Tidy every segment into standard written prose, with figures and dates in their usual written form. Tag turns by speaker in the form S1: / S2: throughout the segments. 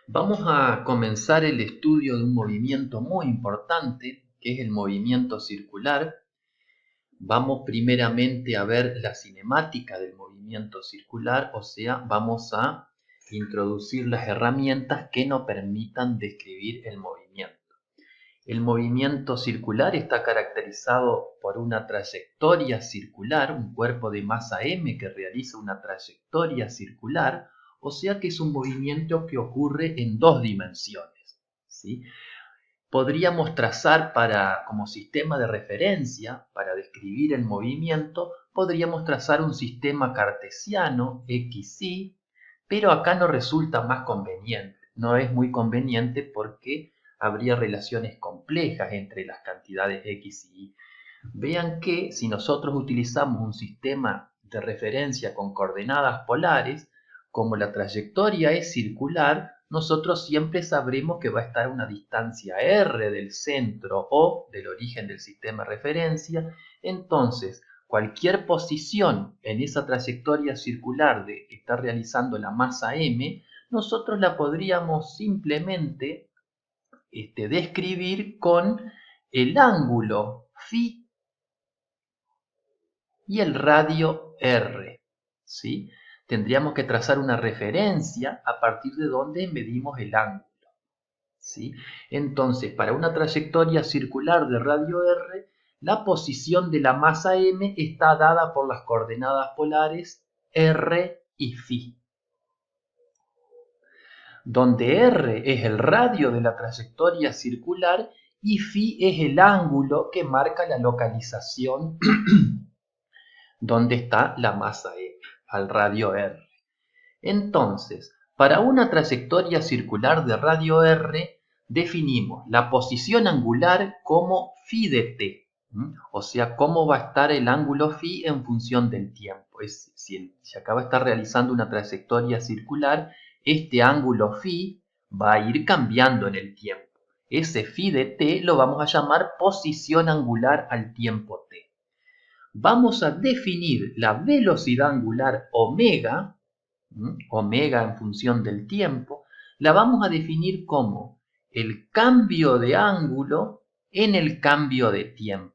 S1: Vamos a comenzar el estudio de un movimiento muy importante, que es el movimiento circular. Vamos primeramente a ver la cinemática del movimiento circular, o sea, vamos a introducir las herramientas que nos permitan describir el movimiento. El movimiento circular está caracterizado por una trayectoria circular, un cuerpo de masa m que realiza una trayectoria circular, o sea que es un movimiento que ocurre en dos dimensiones, ¿sí? Podríamos trazar como sistema de referencia, para describir el movimiento, podríamos trazar un sistema cartesiano, x, y, pero acá no resulta más conveniente. No es muy conveniente porque habría relaciones complejas entre las cantidades x y y. Vean que si nosotros utilizamos un sistema de referencia con coordenadas polares, como la trayectoria es circular, nosotros siempre sabremos que va a estar a una distancia r del centro o del origen del sistema de referencia. Entonces, cualquier posición en esa trayectoria circular que está realizando la masa m, nosotros la podríamos simplemente describir con el ángulo φ y el radio r, ¿sí? Tendríamos que trazar una referencia a partir de donde medimos el ángulo, ¿sí? Entonces, para una trayectoria circular de radio r, la posición de la masa m está dada por las coordenadas polares r y φ, donde r es el radio de la trayectoria circular y φ es el ángulo que marca la localización donde está la masa m, al radio r. Entonces, para una trayectoria circular de radio r, definimos la posición angular como φ de t, o sea, cómo va a estar el ángulo φ en función del tiempo. Si acá va a estar realizando una trayectoria circular, este ángulo φ va a ir cambiando en el tiempo. Ese φ de t lo vamos a llamar posición angular al tiempo t. Vamos a definir la velocidad angular omega, omega en función del tiempo, la vamos a definir como el cambio de ángulo en el cambio de tiempo.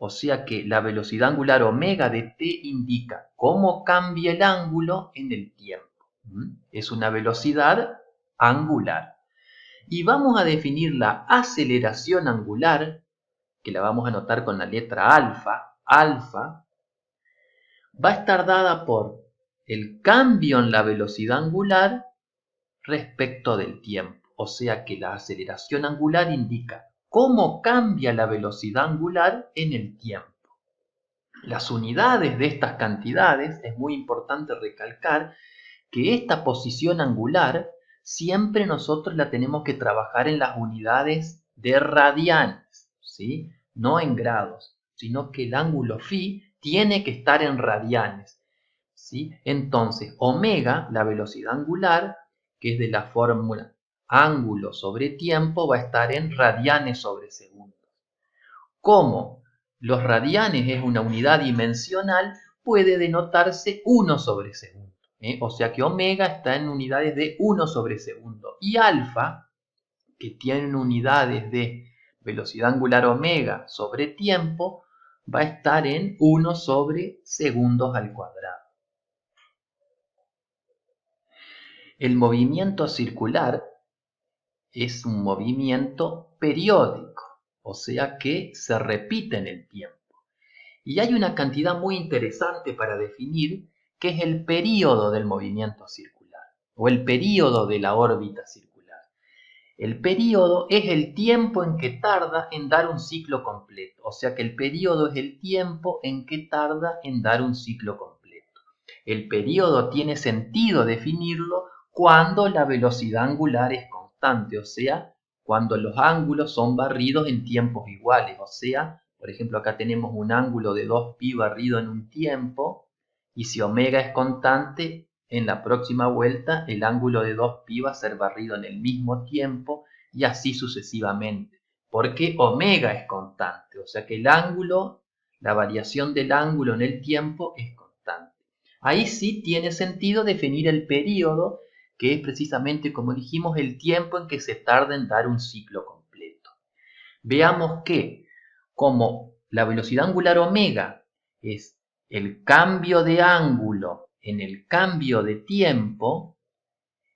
S1: O sea que la velocidad angular omega de t indica cómo cambia el ángulo en el tiempo. Es una velocidad angular. Y vamos a definir la aceleración angular, que la vamos a anotar con la letra alfa. Alfa va a estar dada por el cambio en la velocidad angular respecto del tiempo. O sea que la aceleración angular indica cómo cambia la velocidad angular en el tiempo. Las unidades de estas cantidades, es muy importante recalcar que esta posición angular siempre nosotros la tenemos que trabajar en las unidades de radianes, ¿sí? No en grados, sino que el ángulo φ tiene que estar en radianes, ¿sí? Entonces, omega, la velocidad angular, que es de la fórmula ángulo sobre tiempo, va a estar en radianes sobre segundos. Como los radianes es una unidad dimensional, puede denotarse 1 sobre segundo. O sea que omega está en unidades de 1 sobre segundo. Y alfa, que tiene unidades de velocidad angular omega sobre tiempo, va a estar en 1 sobre segundos al cuadrado. El movimiento circular es un movimiento periódico, o sea que se repite en el tiempo. Y hay una cantidad muy interesante para definir, que es el período del movimiento circular, o el período de la órbita circular. El período es el tiempo en que tarda en dar un ciclo completo, o sea que el período es el tiempo en que tarda en dar un ciclo completo. El período tiene sentido definirlo cuando la velocidad angular es constante, o sea, cuando los ángulos son barridos en tiempos iguales, o sea, por ejemplo, acá tenemos un ángulo de 2π barrido en un tiempo, y si omega es constante, en la próxima vuelta el ángulo de 2π va a ser barrido en el mismo tiempo, y así sucesivamente, porque omega es constante, o sea que el ángulo, la variación del ángulo en el tiempo es constante. Ahí sí tiene sentido definir el período, que es precisamente, como dijimos, el tiempo en que se tarda en dar un ciclo completo. Veamos que, como la velocidad angular omega es el cambio de ángulo en el cambio de tiempo,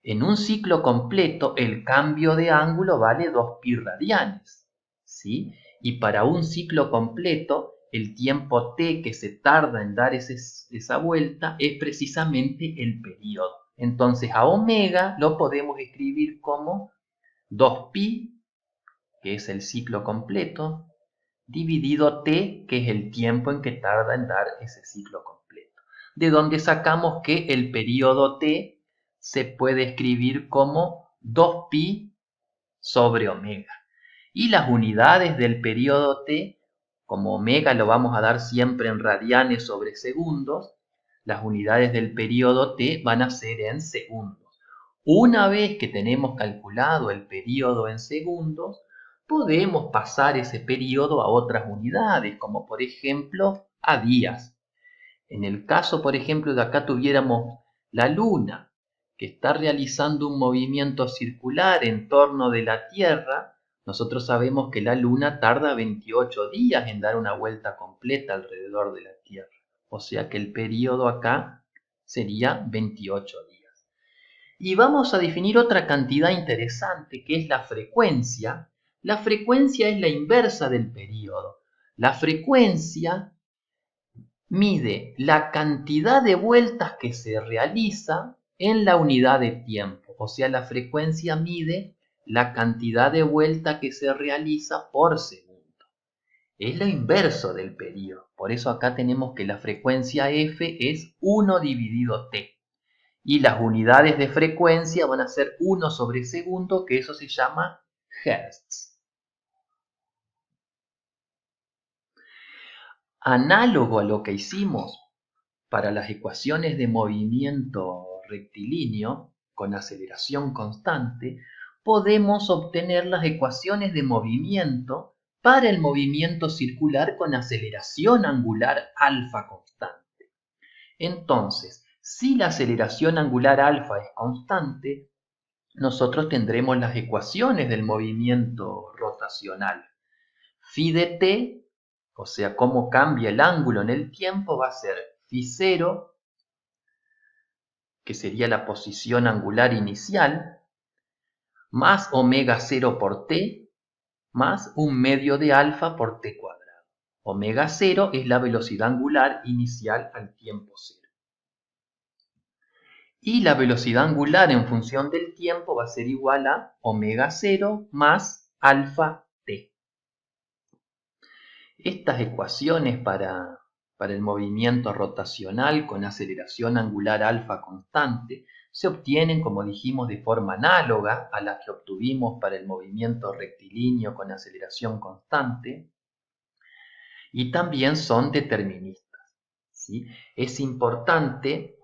S1: en un ciclo completo el cambio de ángulo vale 2pi radianes, ¿sí? Y para un ciclo completo el tiempo t que se tarda en dar esa vuelta es precisamente el periodo. Entonces a omega lo podemos escribir como 2pi, que es el ciclo completo, dividido t, que es el tiempo en que tarda en dar ese ciclo completo. De donde sacamos que el periodo t se puede escribir como 2pi sobre omega. Y las unidades del periodo t, como omega lo vamos a dar siempre en radianes sobre segundos, las unidades del periodo t van a ser en segundos. Una vez que tenemos calculado el periodo en segundos, podemos pasar ese periodo a otras unidades, como por ejemplo a días. En el caso, por ejemplo, de acá tuviéramos la Luna, que está realizando un movimiento circular en torno de la Tierra. Nosotros sabemos que la Luna tarda 28 días en dar una vuelta completa alrededor de la Tierra. O sea que el periodo acá sería 28 días. Y vamos a definir otra cantidad interesante, que es la frecuencia. La frecuencia es la inversa del periodo. La frecuencia mide la cantidad de vueltas que se realiza en la unidad de tiempo. O sea, la frecuencia mide la cantidad de vueltas que se realiza por segundo. Es lo inverso del periodo. Por eso acá tenemos que la frecuencia f es 1 dividido t. Y las unidades de frecuencia van a ser 1 sobre segundo, que eso se llama hertz. Análogo a lo que hicimos para las ecuaciones de movimiento rectilíneo con aceleración constante, podemos obtener las ecuaciones de movimiento para el movimiento circular con aceleración angular alfa constante. Entonces, si la aceleración angular alfa es constante, nosotros tendremos las ecuaciones del movimiento rotacional. Phi de t, o sea, cómo cambia el ángulo en el tiempo, va a ser phi 0, que sería la posición angular inicial, más omega 0 por t, más un medio de alfa por t cuadrado. Omega 0 es la velocidad angular inicial al tiempo 0. Y la velocidad angular en función del tiempo va a ser igual a omega 0 más alfa t. Estas ecuaciones para el movimiento rotacional con aceleración angular alfa constante se obtienen, como dijimos, de forma análoga a la que obtuvimos para el movimiento rectilíneo con aceleración constante, y también son deterministas, ¿sí? Es importante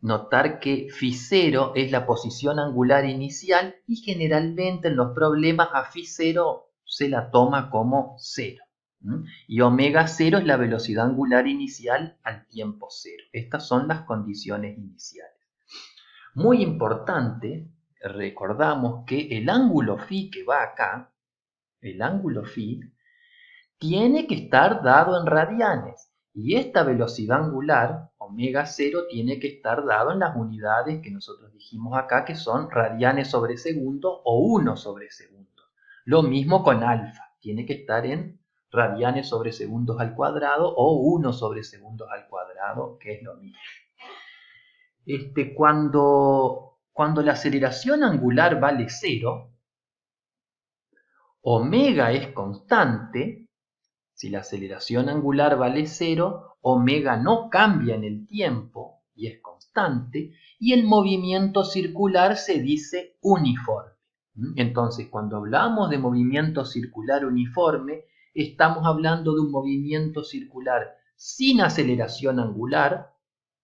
S1: notar que phi 0 es la posición angular inicial y generalmente en los problemas a phi 0 se la toma como 0. Y omega 0 es la velocidad angular inicial al tiempo 0. Estas son las condiciones iniciales. Muy importante, recordamos que el ángulo phi que va acá, el ángulo phi, tiene que estar dado en radianes. Y esta velocidad angular, omega 0, tiene que estar dado en las unidades que nosotros dijimos acá, que son radianes sobre segundo o 1 sobre segundo. Lo mismo con alfa, tiene que estar en radianes sobre segundos al cuadrado o 1 sobre segundos al cuadrado, que es lo mismo. Cuando la aceleración angular vale 0, omega es constante. Si la aceleración angular vale 0, omega no cambia en el tiempo y es constante, y el movimiento circular se dice uniforme. Entonces, cuando hablamos de movimiento circular uniforme, estamos hablando de un movimiento circular sin aceleración angular,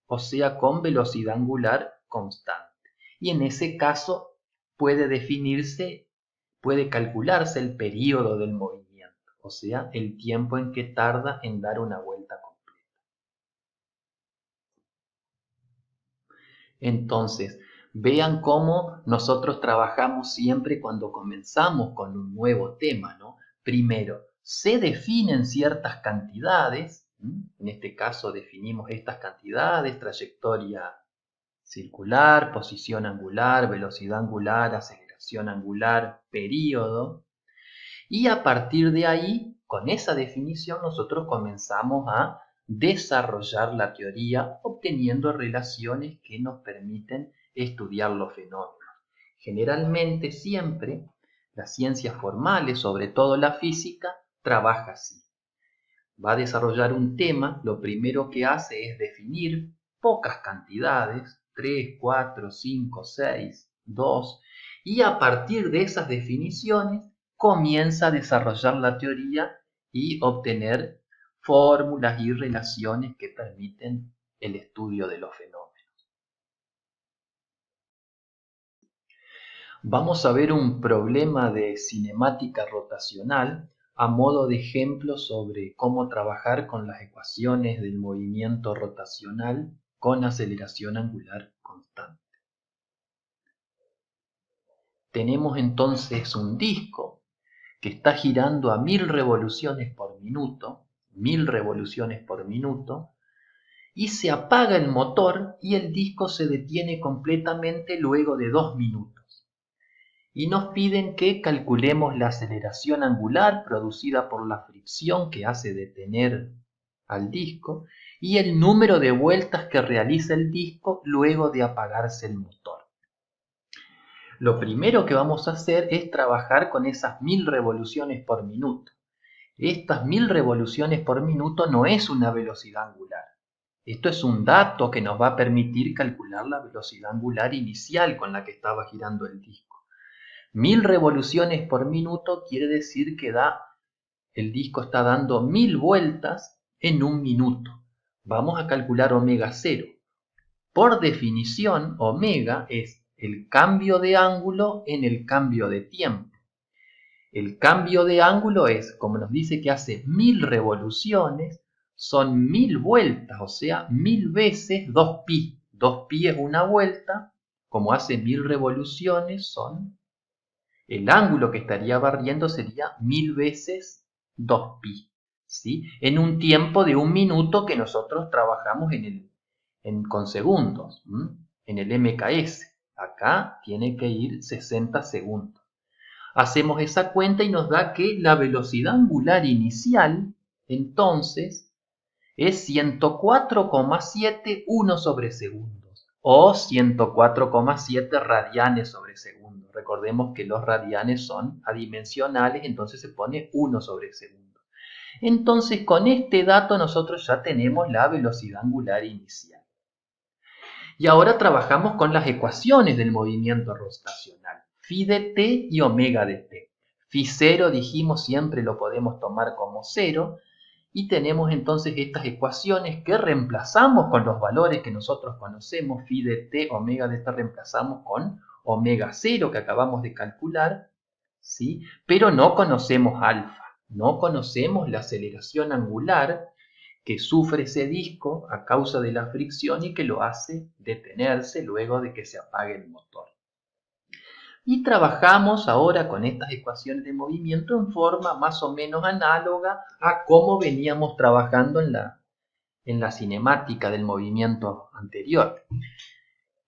S1: o sea, con velocidad angular constante. Y en ese caso puede calcularse el periodo del movimiento, o sea, el tiempo en que tarda en dar una vuelta completa. Entonces, vean cómo nosotros trabajamos siempre cuando comenzamos con un nuevo tema, ¿no? Primero, se definen ciertas cantidades, en este caso definimos estas cantidades: trayectoria circular, posición angular, velocidad angular, aceleración angular, período, y a partir de ahí, con esa definición, nosotros comenzamos a desarrollar la teoría obteniendo relaciones que nos permiten estudiar los fenómenos. Generalmente, siempre, las ciencias formales, sobre todo la física, trabaja así. Va a desarrollar un tema, lo primero que hace es definir pocas cantidades, 3, 4, 5, 6, 2, y a partir de esas definiciones comienza a desarrollar la teoría y obtener fórmulas y relaciones que permiten el estudio de los fenómenos. Vamos a ver un problema de cinemática rotacional a modo de ejemplo sobre cómo trabajar con las ecuaciones del movimiento rotacional con aceleración angular constante. Tenemos entonces un disco que está girando a 1000 revoluciones por minuto, 1000 revoluciones por minuto, y se apaga el motor y el disco se detiene completamente luego de 2 minutos. Y nos piden que calculemos la aceleración angular producida por la fricción que hace detener al disco y el número de vueltas que realiza el disco luego de apagarse el motor. Lo primero que vamos a hacer es trabajar con esas 1000 revoluciones por minuto. Estas 1000 revoluciones por minuto no es una velocidad angular. Esto es un dato que nos va a permitir calcular la velocidad angular inicial con la que estaba girando el disco. 1000 revoluciones por minuto quiere decir que el disco está dando 1000 vueltas en un minuto. Vamos a calcular omega 0. Por definición, omega es el cambio de ángulo en el cambio de tiempo. El cambio de ángulo es, como nos dice que hace 1000 revoluciones, son 1000 vueltas, o sea, 1000 veces 2pi. 2pi es una vuelta, como hace 1000 revoluciones, el ángulo que estaría barriendo sería 1000 veces 2pi, ¿sí? En un tiempo de un minuto que nosotros trabajamos con segundos, en el MKS. Acá tiene que ir 60 segundos. Hacemos esa cuenta y nos da que la velocidad angular inicial, entonces, es 104,71 sobre segundos o 104,7 radianes sobre segundo. Recordemos que los radianes son adimensionales, entonces se pone 1 sobre segundo. Entonces, con este dato nosotros ya tenemos la velocidad angular inicial. Y ahora trabajamos con las ecuaciones del movimiento rotacional, phi de t y omega de t. Phi 0 dijimos siempre lo podemos tomar como 0, y tenemos entonces estas ecuaciones que reemplazamos con los valores que nosotros conocemos, phi de t, omega de t, reemplazamos con omega 0 que acabamos de calcular, ¿sí? Pero no conocemos alfa, no conocemos la aceleración angular que sufre ese disco a causa de la fricción y que lo hace detenerse luego de que se apague el motor. Y trabajamos ahora con estas ecuaciones de movimiento en forma más o menos análoga a cómo veníamos trabajando en la cinemática del movimiento anterior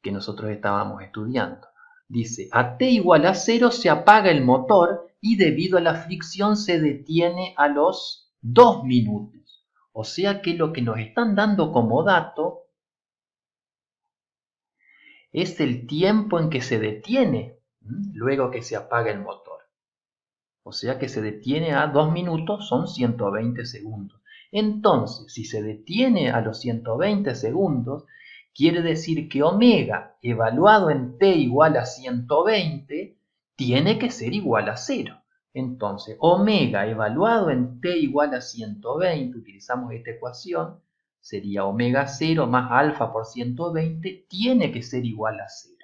S1: que nosotros estábamos estudiando. Dice, a t igual a 0 se apaga el motor y debido a la fricción se detiene a los 2 minutos. O sea que lo que nos están dando como dato es el tiempo en que se detiene luego que se apaga el motor. O sea que se detiene a 2 minutos, son 120 segundos. Entonces, si se detiene a los 120 segundos, quiere decir que omega evaluado en t igual a 120 tiene que ser igual a 0. Entonces, omega evaluado en t igual a 120, utilizamos esta ecuación, sería omega 0 más alfa por 120, tiene que ser igual a 0.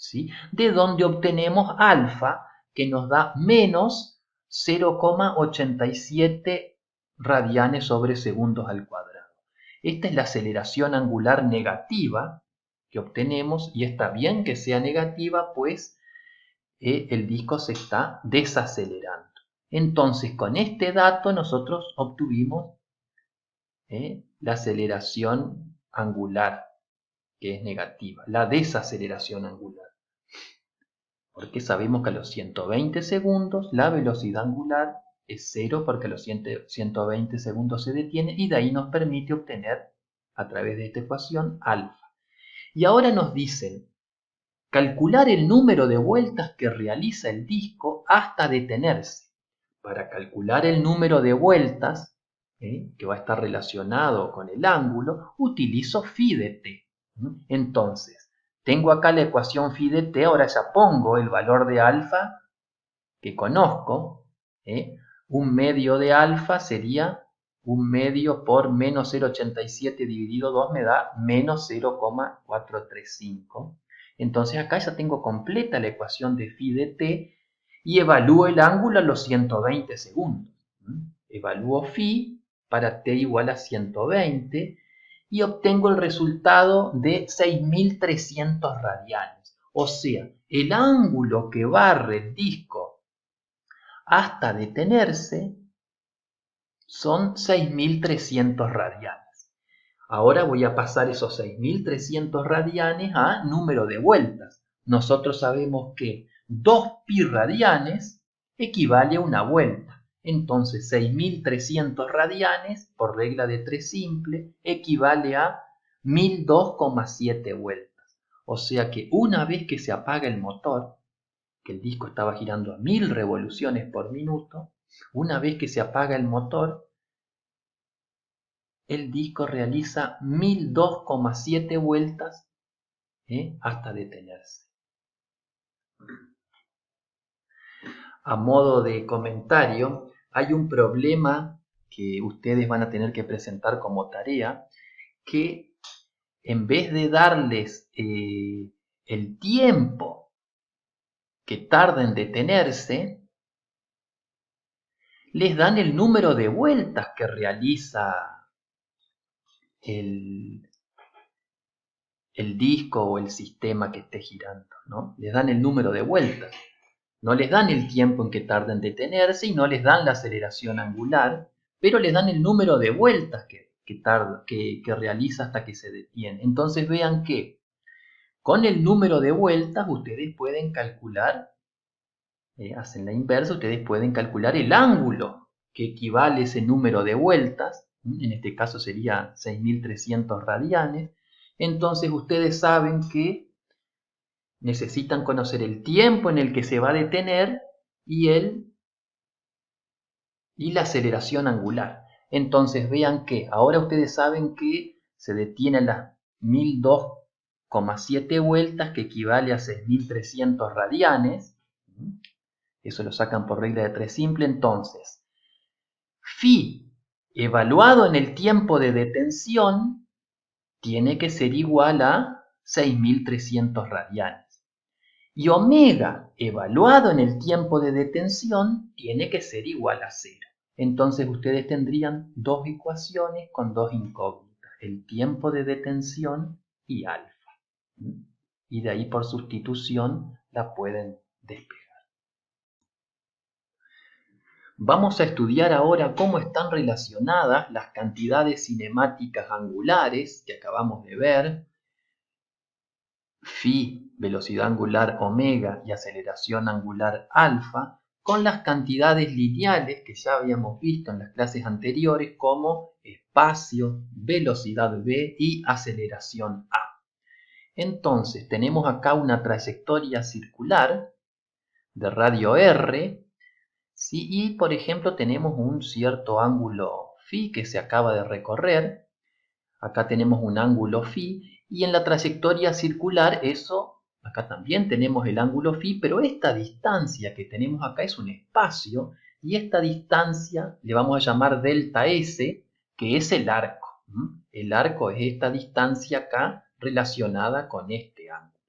S1: ¿Sí? De donde obtenemos alfa, que nos da menos 0,87 radianes sobre segundos al cuadrado. Esta es la aceleración angular negativa que obtenemos, y está bien que sea negativa, pues el disco se está desacelerando. Entonces, con este dato nosotros obtuvimos la aceleración angular, que es negativa, la desaceleración angular. Porque sabemos que a los 120 segundos la velocidad angular es 0, porque a los 120 segundos se detiene, y de ahí nos permite obtener, a través de esta ecuación, alfa. Y ahora nos dicen calcular el número de vueltas que realiza el disco hasta detenerse. Para calcular el número de vueltas, que va a estar relacionado con el ángulo, utilizo phi de t. Entonces, tengo acá la ecuación phi de t, ahora ya pongo el valor de alfa que conozco. Un medio de alfa sería un medio por menos 0,87 dividido 2 me da menos 0,435. Entonces acá ya tengo completa la ecuación de phi de t y evalúo el ángulo a los 120 segundos. Evalúo phi para t igual a 120 y obtengo el resultado de 6.300 radianes. O sea, el ángulo que barre el disco hasta detenerse son 6.300 radianes. Ahora voy a pasar esos 6.300 radianes a número de vueltas. Nosotros sabemos que 2 pi radianes equivale a una vuelta. Entonces 6.300 radianes, por regla de 3 simple, equivale a 1.002,7 vueltas. O sea que una vez que se apaga el motor, que el disco estaba girando a 1.000 revoluciones por minuto, una vez que se apaga el motor, el disco realiza 1.002,7 vueltas hasta detenerse. A modo de comentario, hay un problema que ustedes van a tener que presentar como tarea, que en vez de darles el tiempo que tarda en detenerse, les dan el número de vueltas que realiza el disco o el sistema que esté girando, ¿no? Les dan el número de vueltas. No les dan el tiempo en que tarda en detenerse y no les dan la aceleración angular, pero les dan el número de vueltas que realiza hasta que se detiene. Entonces vean que con el número de vueltas ustedes pueden calcular, hacen la inversa, ustedes pueden calcular el ángulo que equivale a ese número de vueltas, en este caso sería 6.300 radianes. Entonces ustedes saben que necesitan conocer el tiempo en el que se va a detener y la aceleración angular. Entonces vean que ahora ustedes saben que se detiene a las 1.002,7 vueltas, que equivale a 6.300 radianes. Eso lo sacan por regla de 3 simple. Entonces, phi evaluado en el tiempo de detención tiene que ser igual a 6.300 radianes. Y omega evaluado en el tiempo de detención tiene que ser igual a 0. Entonces ustedes tendrían dos ecuaciones con dos incógnitas, el tiempo de detención y alfa. Y de ahí por sustitución la pueden despejar. Vamos a estudiar ahora cómo están relacionadas las cantidades cinemáticas angulares que acabamos de ver, phi, velocidad angular omega y aceleración angular alfa, con las cantidades lineales que ya habíamos visto en las clases anteriores como espacio, velocidad v y aceleración a. Entonces tenemos acá una trayectoria circular de radio r, ¿sí? Y por ejemplo tenemos un cierto ángulo phi que se acaba de recorrer. Acá tenemos un ángulo phi y en la trayectoria circular acá también tenemos el ángulo phi, pero esta distancia que tenemos acá es un espacio y esta distancia le vamos a llamar delta S, que es el arco. El arco es esta distancia acá relacionada con este ángulo,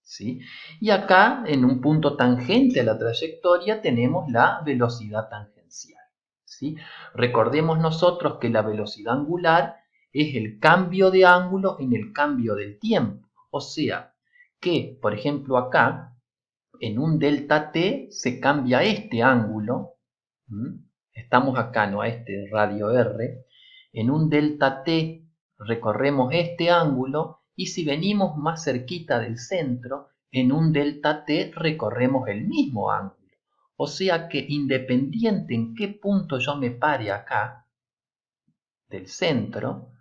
S1: ¿sí? Y acá en un punto tangente a la trayectoria tenemos la velocidad tangencial, ¿sí? Recordemos nosotros que la velocidad angular es el cambio de ángulo en el cambio del tiempo. O sea que, por ejemplo, acá, en un delta t se cambia este ángulo. Estamos acá, ¿no? A este radio R. En un delta t recorremos este ángulo y si venimos más cerquita del centro, en un delta t recorremos el mismo ángulo. O sea que independiente en qué punto yo me pare acá del centro,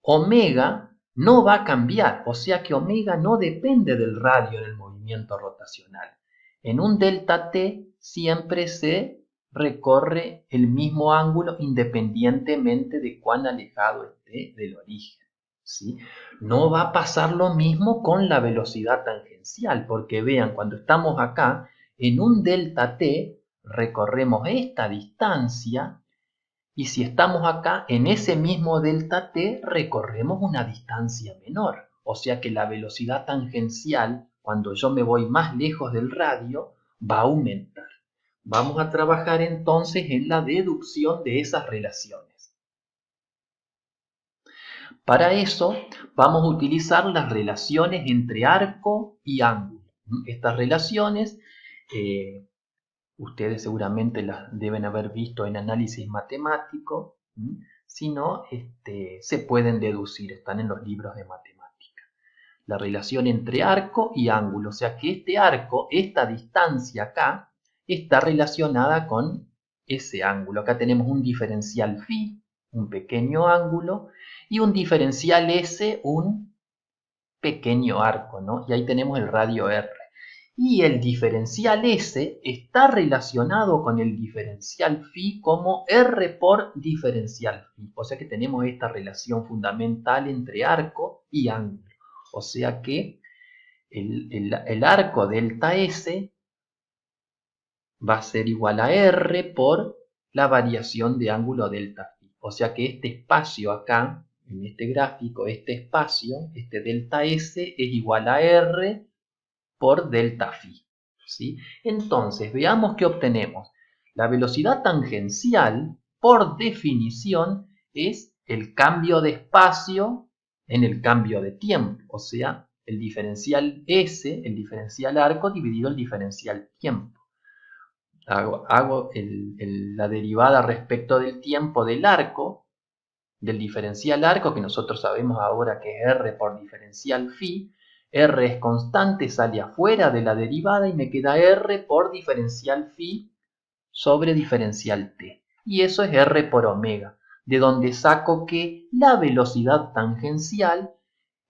S1: omega no va a cambiar. O sea que omega no depende del radio en el movimiento rotacional. En un delta t siempre se recorre el mismo ángulo independientemente de cuán alejado esté del origen. ¿Sí? No va a pasar lo mismo con la velocidad tangencial, porque vean, cuando estamos acá, en un delta t recorremos esta distancia y si estamos acá, en ese mismo delta t recorremos una distancia menor. O sea que la velocidad tangencial, cuando yo me voy más lejos del radio, va a aumentar. Vamos a trabajar entonces en la deducción de esas relaciones. Para eso vamos a utilizar las relaciones entre arco y ángulo. Estas relaciones ustedes seguramente las deben haber visto en análisis matemático, si no, se pueden deducir, están en los libros de matemática. La relación entre arco y ángulo, o sea que este arco, esta distancia acá, está relacionada con ese ángulo. Acá tenemos un diferencial phi, un pequeño ángulo, y un diferencial s, un pequeño arco, ¿no? Y ahí tenemos el radio r. Y el diferencial s está relacionado con el diferencial phi como r por diferencial phi. O sea que tenemos esta relación fundamental entre arco y ángulo. O sea que el arco delta s va a ser igual a r por la variación de ángulo delta phi. O sea que este espacio acá, en este gráfico, este espacio, este delta s es igual a r por delta phi. ¿Sí? Entonces, veamos qué obtenemos. La velocidad tangencial, por definición, es el cambio de espacio en el cambio de tiempo. O sea, el diferencial S, el diferencial arco, dividido el diferencial tiempo. Hago la derivada respecto del tiempo del arco, del diferencial arco, que nosotros sabemos ahora que es R por diferencial phi. R es constante, sale afuera de la derivada y me queda R por diferencial phi sobre diferencial t. Y eso es R por omega, de donde saco que la velocidad tangencial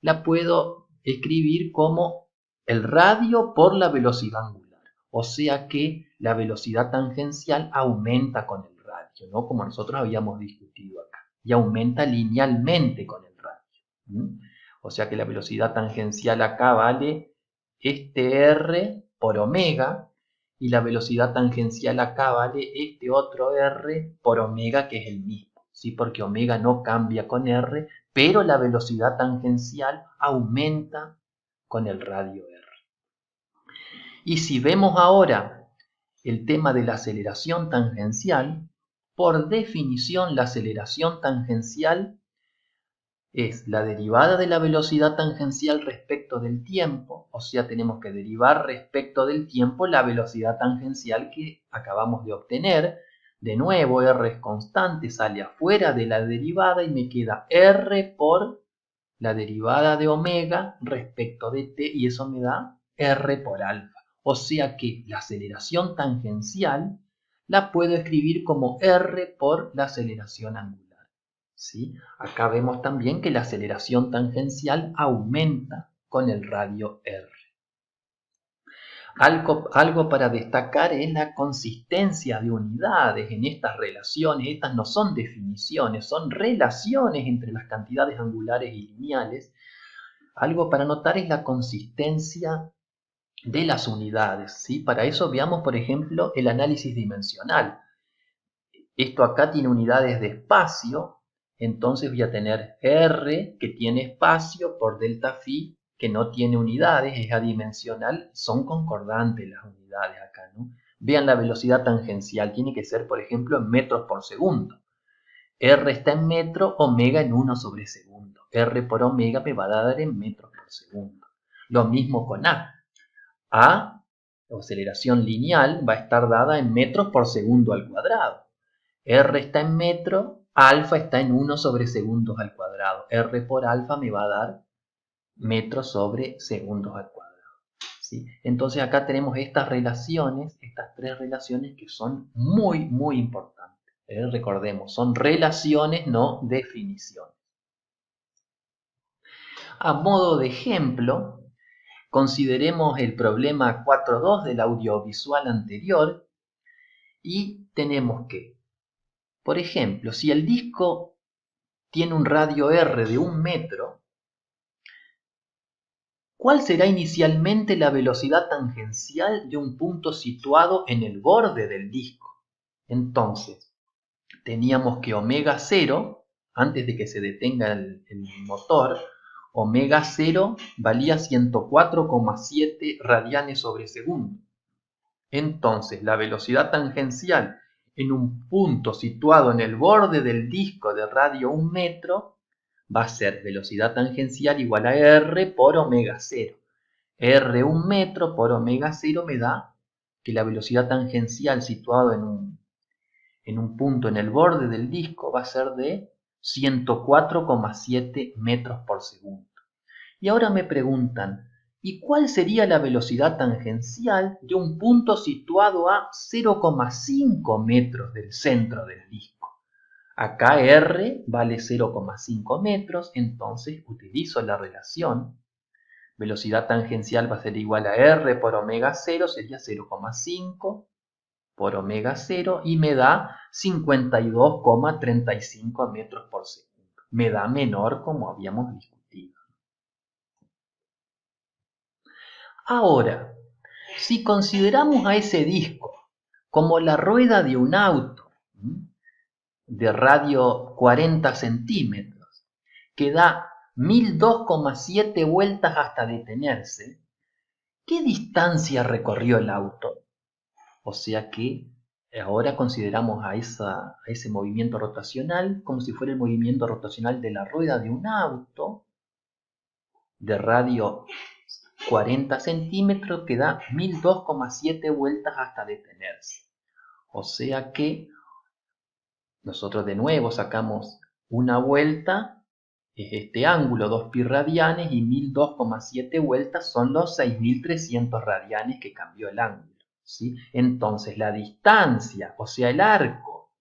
S1: la puedo escribir como el radio por la velocidad angular. O sea que la velocidad tangencial aumenta con el radio, ¿no? Como nosotros habíamos discutido acá. Y aumenta linealmente con el radio. O sea que la velocidad tangencial acá vale este R por omega y la velocidad tangencial acá vale este otro R por omega que es el mismo, ¿sí? Porque omega no cambia con R, pero la velocidad tangencial aumenta con el radio R. Y si vemos ahora el tema de la aceleración tangencial, por definición la aceleración tangencial es la derivada de la velocidad tangencial respecto del tiempo, o sea, tenemos que derivar respecto del tiempo la velocidad tangencial que acabamos de obtener. De nuevo, R es constante, sale afuera de la derivada y me queda R por la derivada de omega respecto de t, y eso me da R por alfa. O sea que la aceleración tangencial la puedo escribir como R por la aceleración angular. ¿Sí? Acá vemos también que la aceleración tangencial aumenta con el radio R. Algo para destacar es la consistencia de unidades en estas relaciones. Estas no son definiciones, son relaciones entre las cantidades angulares y lineales. Algo para notar es la consistencia de las unidades. ¿Sí? Para eso veamos, por ejemplo, el análisis dimensional. Esto acá tiene unidades de espacio. Entonces voy a tener R que tiene espacio por delta phi que no tiene unidades, es adimensional, son concordantes las unidades acá, ¿no? Vean la velocidad tangencial, tiene que ser, por ejemplo, en metros por segundo. R está en metro, omega en 1 sobre segundo. R por omega me va a dar en metros por segundo. Lo mismo con A. A, la aceleración lineal, va a estar dada en metros por segundo al cuadrado. R está en metro, alfa está en 1 sobre segundos al cuadrado. R por alfa me va a dar metros sobre segundos al cuadrado. ¿Sí? Entonces acá tenemos estas relaciones, estas tres relaciones que son muy, muy importantes. Recordemos, son relaciones, no definiciones. A modo de ejemplo, consideremos el problema 4.2 del audiovisual anterior y tenemos que, por ejemplo, si el disco tiene un radio R de 1 metro, ¿cuál será inicialmente la velocidad tangencial de un punto situado en el borde del disco? Entonces, teníamos que omega 0, antes de que se detenga el motor, omega 0 valía 104,7 radianes sobre segundo. Entonces, la velocidad tangencial en un punto situado en el borde del disco de radio 1 metro va a ser velocidad tangencial igual a R por omega 0. R 1 metro por omega 0 me da que la velocidad tangencial situado en un punto en el borde del disco va a ser de 104,7 metros por segundo. Y ahora me preguntan, ¿y cuál sería la velocidad tangencial de un punto situado a 0,5 metros del centro del disco? Acá R vale 0,5 metros, entonces utilizo la relación. Velocidad tangencial va a ser igual a R por omega 0, sería 0,5 por omega 0 y me da 52,35 metros por segundo. Me da menor como habíamos discutido. Ahora, si consideramos a ese disco como la rueda de un auto de radio 40 centímetros, que da 1002,7 vueltas hasta detenerse, ¿qué distancia recorrió el auto? O sea que ahora consideramos a ese movimiento rotacional como si fuera el movimiento rotacional de la rueda de un auto de radio 40 centímetros que da 1002,7 vueltas hasta detenerse. O sea que nosotros de nuevo sacamos una vuelta, es este ángulo, 2pi radianes, y 1002,7 vueltas son los 6300 radianes que cambió el ángulo. ¿Sí? Entonces la distancia, o sea el arco,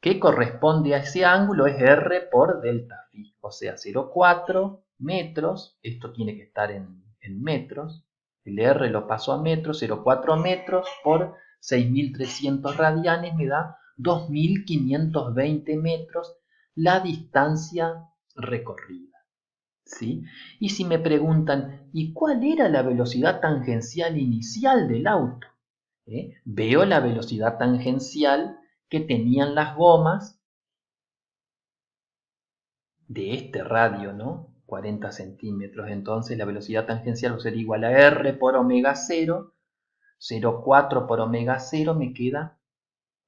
S1: que corresponde a ese ángulo es R por delta phi, o sea 0,4 metros, esto tiene que estar en metros, el R lo paso a metros, 0,4 metros por 6300 radianes me da 2520 metros la distancia recorrida. ¿Sí? Y si me preguntan, ¿y cuál era la velocidad tangencial inicial del auto? Veo la velocidad tangencial que tenían las gomas de este radio, ¿no? 40 centímetros. Entonces la velocidad tangencial va a ser igual a R por omega 0, 0,4 por omega 0 me queda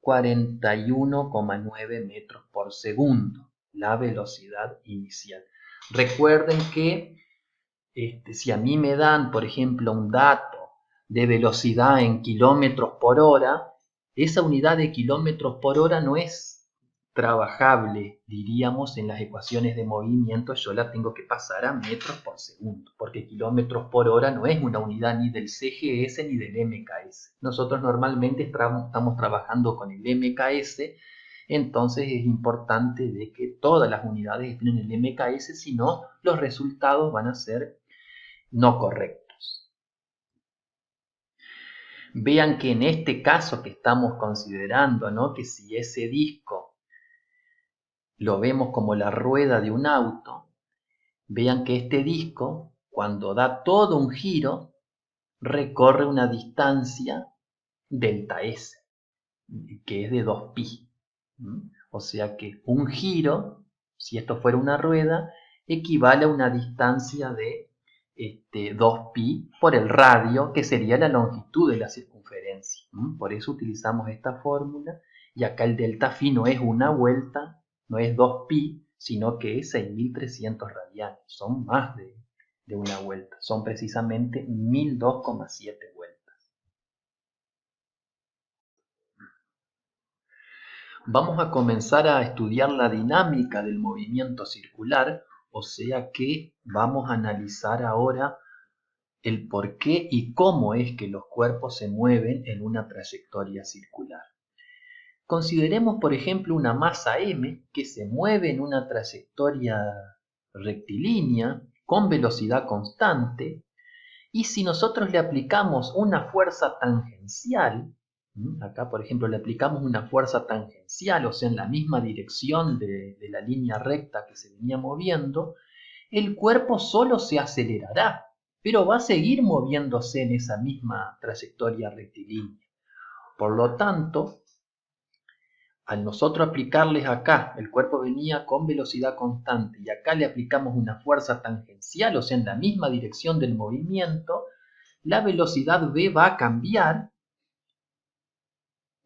S1: 41,9 metros por segundo, la velocidad inicial. Recuerden que si a mí me dan, por ejemplo, un dato de velocidad en kilómetros por hora, esa unidad de kilómetros por hora no es trabajable, diríamos, en las ecuaciones de movimiento. Yo la tengo que pasar a metros por segundo, porque kilómetros por hora no es una unidad ni del CGS ni del MKS. Nosotros normalmente estamos trabajando con el MKS, entonces es importante de que todas las unidades estén en el MKS, si no, los resultados van a ser no correctos. Vean que en este caso que estamos considerando, ¿no? Que si ese disco lo vemos como la rueda de un auto, vean que este disco, cuando da todo un giro, recorre una distancia delta S, que es de 2pi. O sea que un giro, si esto fuera una rueda, equivale a una distancia de 2pi por el radio, que sería la longitud de la circunferencia. Por eso utilizamos esta fórmula, y acá el delta phi no es una vuelta, no es 2pi, sino que es 6300 radianes, son más de de una vuelta. Son precisamente 1002,7 vueltas. Vamos a comenzar a estudiar la dinámica del movimiento circular, o sea que vamos a analizar ahora el por qué y cómo es que los cuerpos se mueven en una trayectoria circular. Consideremos, por ejemplo, una masa m que se mueve en una trayectoria rectilínea con velocidad constante, y si nosotros le aplicamos una fuerza tangencial, acá por ejemplo le aplicamos una fuerza tangencial, o sea en la misma dirección de la línea recta que se venía moviendo, el cuerpo solo se acelerará, pero va a seguir moviéndose en esa misma trayectoria rectilínea. Por lo tanto, al nosotros aplicarles acá, el cuerpo venía con velocidad constante y acá le aplicamos una fuerza tangencial, o sea, en la misma dirección del movimiento, la velocidad v va a cambiar,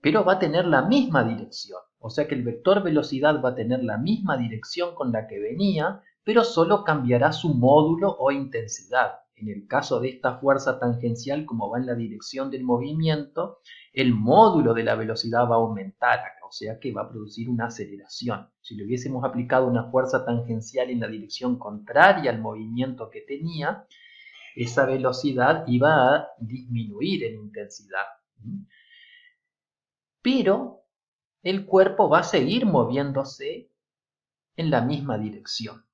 S1: pero va a tener la misma dirección. O sea que el vector velocidad va a tener la misma dirección con la que venía, pero solo cambiará su módulo o intensidad. En el caso de esta fuerza tangencial, como va en la dirección del movimiento, el módulo de la velocidad va a aumentar acá, o sea que va a producir una aceleración. Si le hubiésemos aplicado una fuerza tangencial en la dirección contraria al movimiento que tenía, esa velocidad iba a disminuir en intensidad. Pero el cuerpo va a seguir moviéndose en la misma dirección.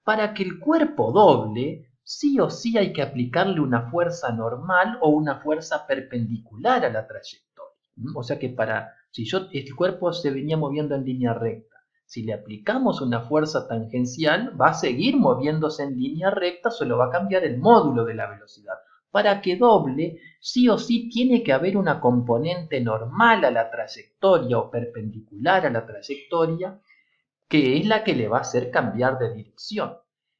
S1: Para que el cuerpo doble, sí o sí hay que aplicarle una fuerza normal o una fuerza perpendicular a la trayectoria. O sea que si el cuerpo se venía moviendo en línea recta, si le aplicamos una fuerza tangencial, va a seguir moviéndose en línea recta, solo va a cambiar el módulo de la velocidad. Para que doble, sí o sí tiene que haber una componente normal a la trayectoria o perpendicular a la trayectoria, que es la que le va a hacer cambiar de dirección.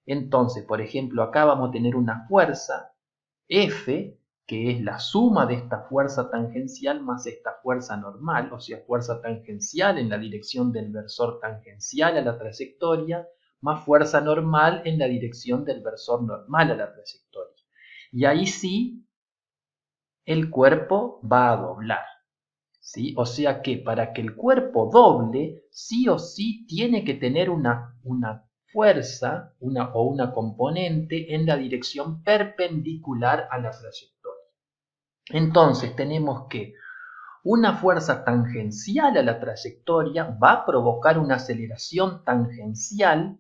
S1: Entonces, por ejemplo, acá vamos a tener una fuerza F, que es la suma de esta fuerza tangencial más esta fuerza normal, o sea, fuerza tangencial en la dirección del versor tangencial a la trayectoria, más fuerza normal en la dirección del versor normal a la trayectoria. Y ahí sí, el cuerpo va a doblar. ¿Sí? O sea que para que el cuerpo doble, sí o sí tiene que tener una fuerza o una componente en la dirección perpendicular a la trayectoria. Entonces tenemos que una fuerza tangencial a la trayectoria va a provocar una aceleración tangencial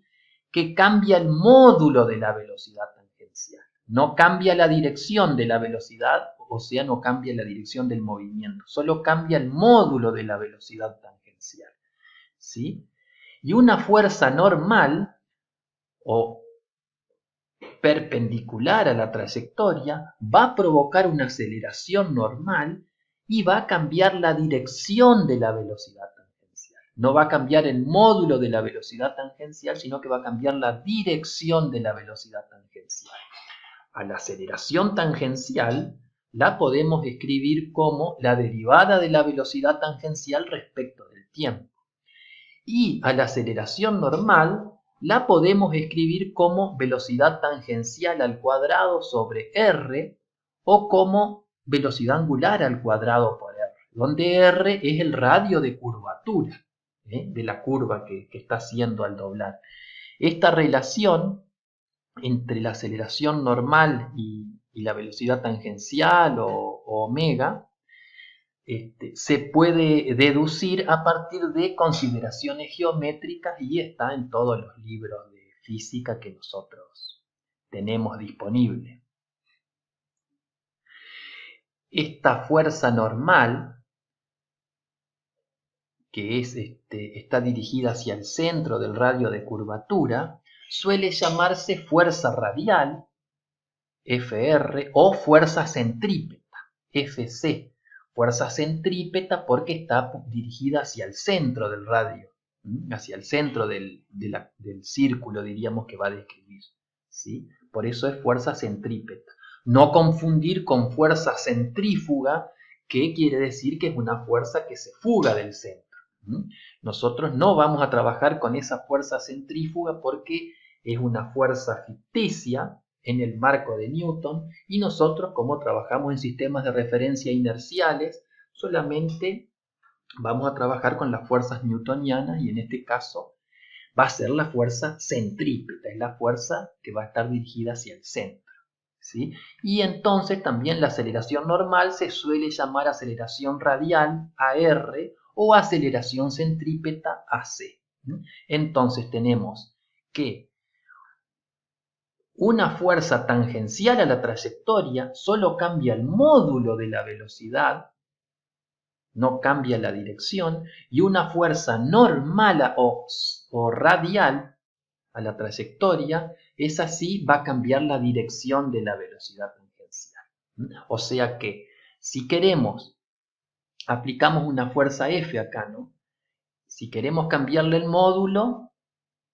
S1: que cambia el módulo de la velocidad tangencial. No cambia la dirección de la velocidad, o sea, no cambia la dirección del movimiento, solo cambia el módulo de la velocidad tangencial. ¿Sí? Y una fuerza normal o perpendicular a la trayectoria va a provocar una aceleración normal y va a cambiar la dirección de la velocidad tangencial. No va a cambiar el módulo de la velocidad tangencial, sino que va a cambiar la dirección de la velocidad tangencial. A la aceleración tangencial la podemos escribir como la derivada de la velocidad tangencial respecto del tiempo. Y a la aceleración normal la podemos escribir como velocidad tangencial al cuadrado sobre r o como velocidad angular al cuadrado por r, donde r es el radio de curvatura de la curva que está haciendo al doblar. Esta relación entre la aceleración normal y la velocidad tangencial o omega se puede deducir a partir de consideraciones geométricas y está en todos los libros de física que nosotros tenemos disponible. Esta fuerza normal, que está dirigida hacia el centro del radio de curvatura, suele llamarse fuerza radial, Fr, o fuerza centrípeta, Fc. Fuerza centrípeta porque está dirigida hacia el centro del radio, hacia el centro del círculo, diríamos, que va a describir. ¿Sí? Por eso es fuerza centrípeta. No confundir con fuerza centrífuga, que quiere decir que es una fuerza que se fuga del centro. Nosotros no vamos a trabajar con esa fuerza centrífuga porque es una fuerza ficticia, en el marco de Newton, y nosotros, como trabajamos en sistemas de referencia inerciales, solamente vamos a trabajar con las fuerzas newtonianas, y en este caso va a ser la fuerza centrípeta, es la fuerza que va a estar dirigida hacia el centro, ¿sí? Y entonces también la aceleración normal se suele llamar aceleración radial, AR, o aceleración centrípeta, AC. Entonces tenemos que una fuerza tangencial a la trayectoria solo cambia el módulo de la velocidad, no cambia la dirección, y una fuerza normal o radial a la trayectoria, esa sí va a cambiar la dirección de la velocidad tangencial. O sea que si queremos, aplicamos una fuerza F acá, ¿no? Si queremos cambiarle el módulo,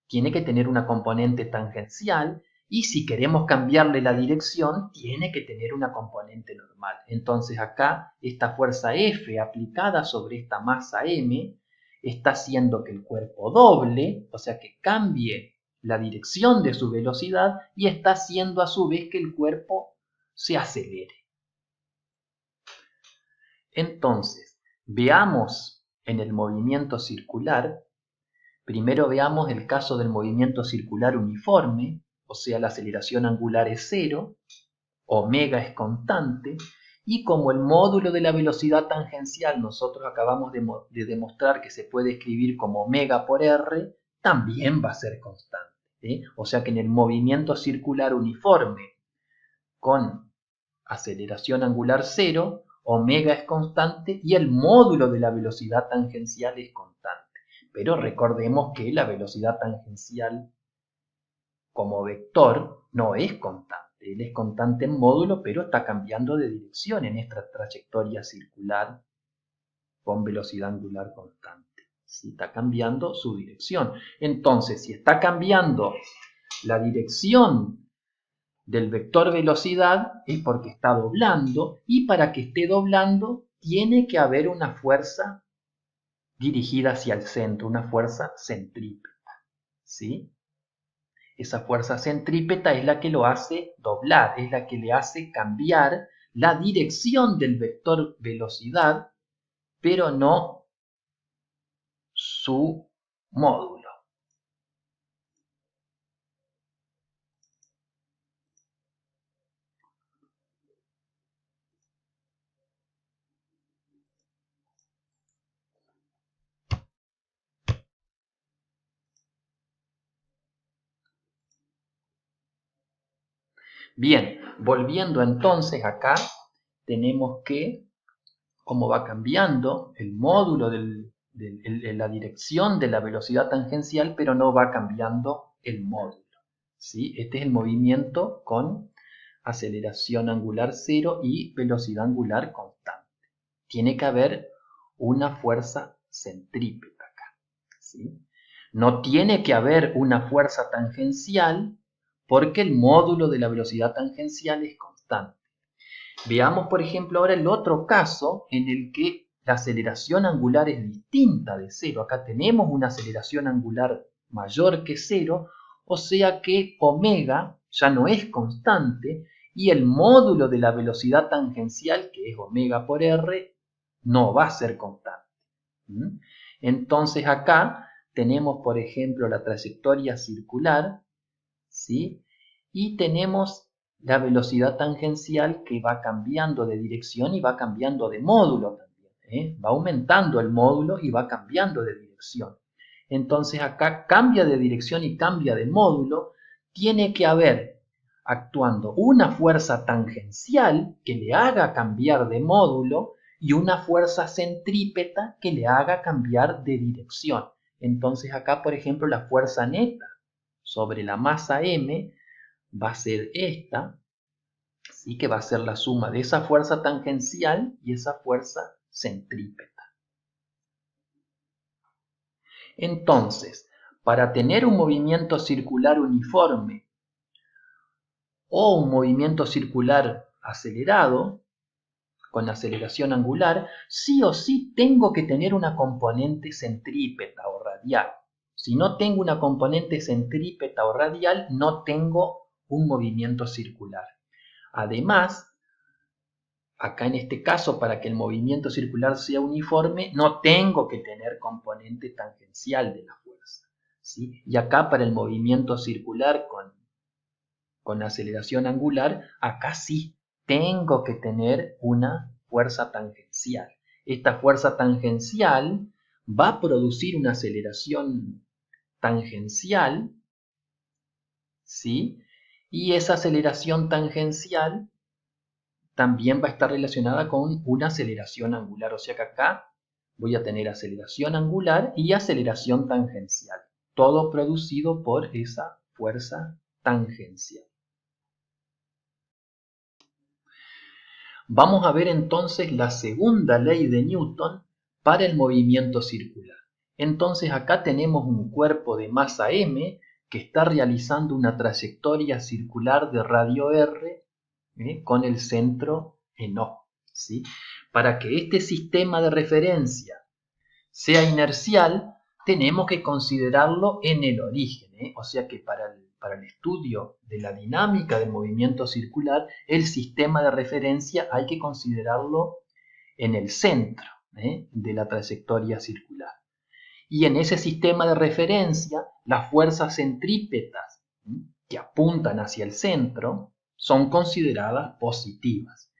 S1: tiene que tener una componente tangencial, y si queremos cambiarle la dirección, tiene que tener una componente normal. Entonces acá, esta fuerza F aplicada sobre esta masa M está haciendo que el cuerpo doble, o sea que cambie la dirección de su velocidad, y está haciendo a su vez que el cuerpo se acelere. Entonces, veamos en el movimiento circular. Primero veamos el caso del movimiento circular uniforme, o sea, la aceleración angular es cero, omega es constante, y como el módulo de la velocidad tangencial nosotros acabamos de demostrar que se puede escribir como omega por r, también va a ser constante, ¿sí? O sea que en el movimiento circular uniforme con aceleración angular cero, omega es constante y el módulo de la velocidad tangencial es constante. Pero recordemos que la velocidad tangencial como vector no es constante. Él es constante en módulo, pero está cambiando de dirección en esta trayectoria circular con velocidad angular constante. ¿Sí? Está cambiando su dirección. Entonces, si está cambiando la dirección del vector velocidad, es porque está doblando, y para que esté doblando tiene que haber una fuerza dirigida hacia el centro, una fuerza centrípeta, ¿sí? Esa fuerza centrípeta es la que lo hace doblar, es la que le hace cambiar la dirección del vector velocidad, pero no su módulo. Bien, volviendo entonces acá, tenemos que cómo va cambiando el módulo la dirección de la velocidad tangencial, pero no va cambiando el módulo, ¿sí? Este es el movimiento con aceleración angular cero y velocidad angular constante. Tiene que haber una fuerza centrípeta acá, ¿sí? No tiene que haber una fuerza tangencial porque el módulo de la velocidad tangencial es constante. Veamos, por ejemplo, ahora el otro caso en el que la aceleración angular es distinta de cero. Acá tenemos una aceleración angular mayor que cero, o sea que omega ya no es constante y el módulo de la velocidad tangencial, que es omega por r, no va a ser constante. Entonces acá tenemos, por ejemplo, la trayectoria circular, ¿sí? Y tenemos la velocidad tangencial que va cambiando de dirección y va cambiando de módulo también, ¿eh? Va aumentando el módulo y va cambiando de dirección. Entonces acá cambia de dirección y cambia de módulo. Tiene que haber actuando una fuerza tangencial que le haga cambiar de módulo y una fuerza centrípeta que le haga cambiar de dirección. Entonces acá, por ejemplo, la fuerza neta sobre la masa M va a ser esta, ¿sí? Que va a ser la suma de esa fuerza tangencial y esa fuerza centrípeta. Entonces, para tener un movimiento circular uniforme o un movimiento circular acelerado, con aceleración angular, sí o sí tengo que tener una componente centrípeta o radial. Si no tengo una componente centrípeta o radial, no tengo un movimiento circular. Además, acá en este caso, para que el movimiento circular sea uniforme, no tengo que tener componente tangencial de la fuerza, ¿sí? Y acá para el movimiento circular con aceleración angular, acá sí tengo que tener una fuerza tangencial. Esta fuerza tangencial va a producir una aceleración tangencial, ¿sí? Y esa aceleración tangencial también va a estar relacionada con una aceleración angular. O sea que acá voy a tener aceleración angular y aceleración tangencial. Todo producido por esa fuerza tangencial. Vamos a ver entonces la segunda ley de Newton para el movimiento circular. Entonces acá tenemos un cuerpo de masa m que está realizando una trayectoria circular de radio r con el centro en O, ¿sí? Para que este sistema de referencia sea inercial, tenemos que considerarlo en el origen, o sea que para el estudio de la dinámica del movimiento circular, el sistema de referencia hay que considerarlo en el centro de la trayectoria circular. Y en ese sistema de referencia, las fuerzas centrípetas que apuntan hacia el centro son consideradas positivas.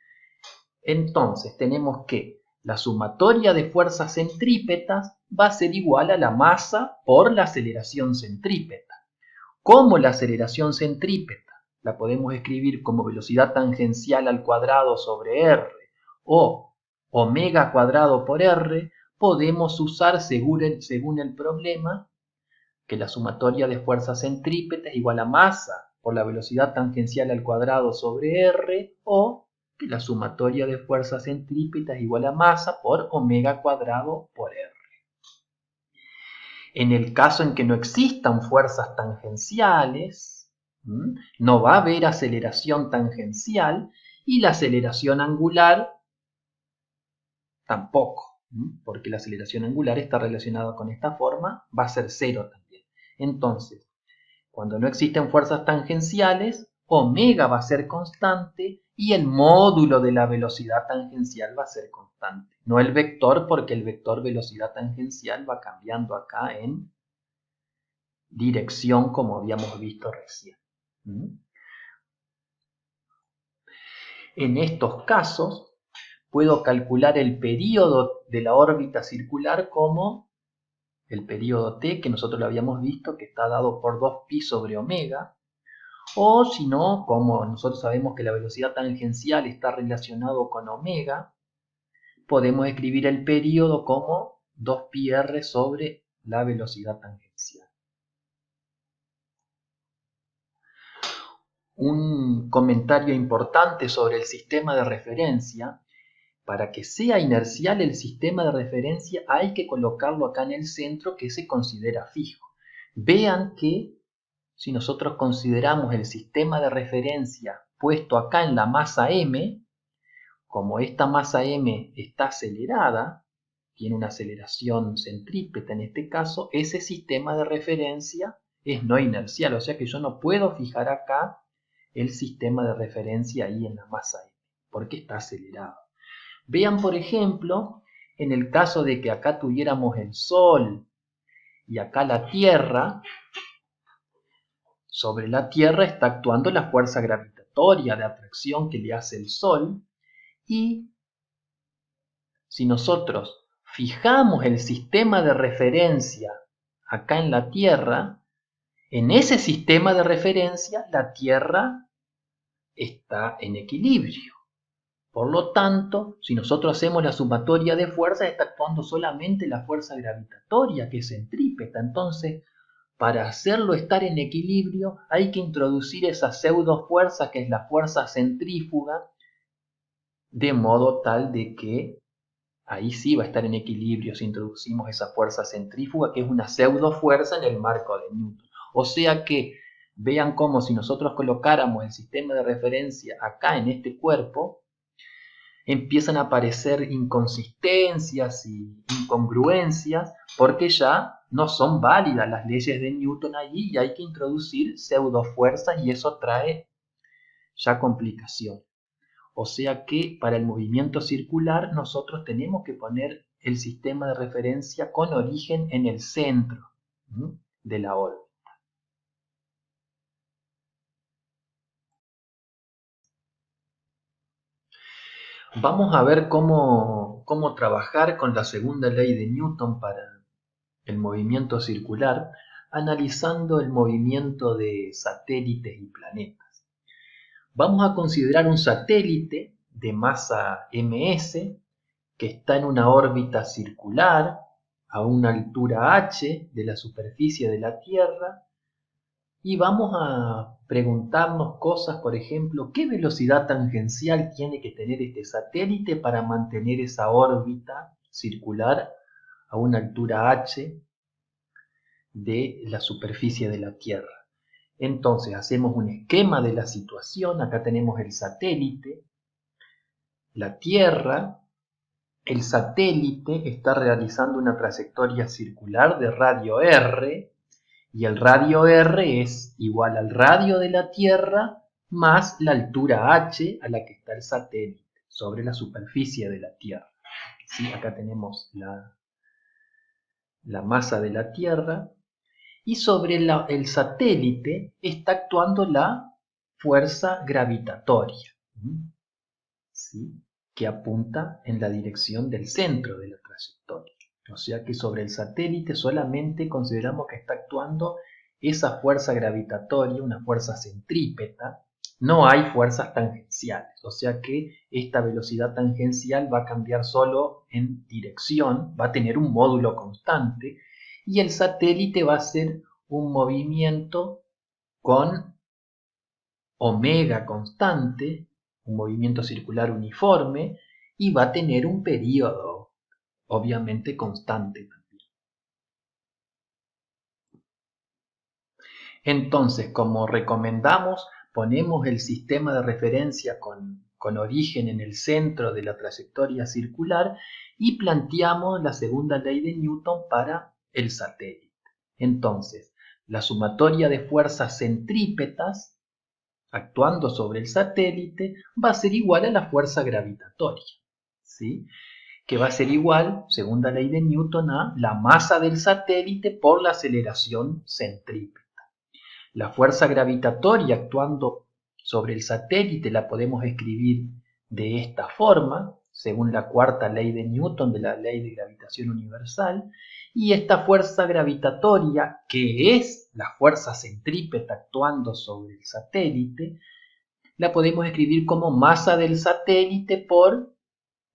S1: Entonces tenemos que la sumatoria de fuerzas centrípetas va a ser igual a la masa por la aceleración centrípeta. ¿Cómo la aceleración centrípeta? La podemos escribir como velocidad tangencial al cuadrado sobre r o omega cuadrado por r. Podemos usar según el problema que la sumatoria de fuerzas centrípetas es igual a masa por la velocidad tangencial al cuadrado sobre r, o que la sumatoria de fuerzas centrípetas es igual a masa por omega cuadrado por r. En el caso en que no existan fuerzas tangenciales, no va a haber aceleración tangencial y la aceleración angular tampoco, porque la aceleración angular está relacionada con esta forma, va a ser cero también. Entonces, cuando no existen fuerzas tangenciales, omega va a ser constante y el módulo de la velocidad tangencial va a ser constante. No el vector, porque el vector velocidad tangencial va cambiando acá en dirección, como habíamos visto recién. En estos casos, puedo calcular el período de la órbita circular como el período t, que nosotros lo habíamos visto, que está dado por 2pi sobre omega. O si no, como nosotros sabemos que la velocidad tangencial está relacionado con omega, podemos escribir el período como 2πr sobre la velocidad tangencial. Un comentario importante sobre el sistema de referencia: para que sea inercial el sistema de referencia hay que colocarlo acá en el centro, que se considera fijo. Vean que si nosotros consideramos el sistema de referencia puesto acá en la masa m, como esta masa m está acelerada, tiene una aceleración centrípeta en este caso, ese sistema de referencia es no inercial, o sea que yo no puedo fijar acá el sistema de referencia ahí en la masa m, porque está acelerado. Vean, por ejemplo, en el caso de que acá tuviéramos el Sol y acá la Tierra, sobre la Tierra está actuando la fuerza gravitatoria de atracción que le hace el Sol, y si nosotros fijamos el sistema de referencia acá en la Tierra, en ese sistema de referencia la Tierra está en equilibrio. Por lo tanto, si nosotros hacemos la sumatoria de fuerzas, está actuando solamente la fuerza gravitatoria, que es centrípeta. Entonces, para hacerlo estar en equilibrio, hay que introducir esa pseudo fuerza, que es la fuerza centrífuga, de modo tal de que ahí sí va a estar en equilibrio si introducimos esa fuerza centrífuga, que es una pseudo fuerza en el marco de Newton. O sea que vean cómo si nosotros colocáramos el sistema de referencia acá en este cuerpo, empiezan a aparecer inconsistencias y incongruencias, porque ya no son válidas las leyes de Newton allí y hay que introducir pseudofuerzas y eso trae ya complicación. O sea que para el movimiento circular nosotros tenemos que poner el sistema de referencia con origen en el centro de la órbita. Vamos a ver cómo trabajar con la segunda ley de Newton para el movimiento circular, analizando el movimiento de satélites y planetas. Vamos a considerar un satélite de masa ms que está en una órbita circular a una altura h de la superficie de la Tierra y vamos a preguntarnos cosas, por ejemplo, ¿qué velocidad tangencial tiene que tener este satélite para mantener esa órbita circular a una altura h de la superficie de la Tierra? Entonces hacemos un esquema de la situación. Acá tenemos el satélite, la Tierra. El satélite está realizando una trayectoria circular de radio r y el radio r es igual al radio de la Tierra más la altura h a la que está el satélite sobre la superficie de la Tierra. ¿Sí? Acá tenemos la masa de la Tierra y sobre el satélite está actuando la fuerza gravitatoria, ¿sí? Que apunta en la dirección del centro de la trayectoria. O sea que sobre el satélite solamente consideramos que está actuando esa fuerza gravitatoria, una fuerza centrípeta. No hay fuerzas tangenciales, o sea que esta velocidad tangencial va a cambiar solo en dirección, va a tener un módulo constante y el satélite va a hacer un movimiento con omega constante, un movimiento circular uniforme, y va a tener un periodo, obviamente constante también. Entonces, como recomendamos, ponemos el sistema de referencia con origen en el centro de la trayectoria circular y planteamos la segunda ley de Newton para el satélite. Entonces, la sumatoria de fuerzas centrípetas actuando sobre el satélite va a ser igual a la fuerza gravitatoria, ¿sí? Que va a ser igual, segunda ley de Newton, a la masa del satélite por la aceleración centrípeta. La fuerza gravitatoria actuando sobre el satélite la podemos escribir de esta forma, según la cuarta ley de Newton de la ley de gravitación universal, y esta fuerza gravitatoria, que es la fuerza centrípeta actuando sobre el satélite, la podemos escribir como masa del satélite por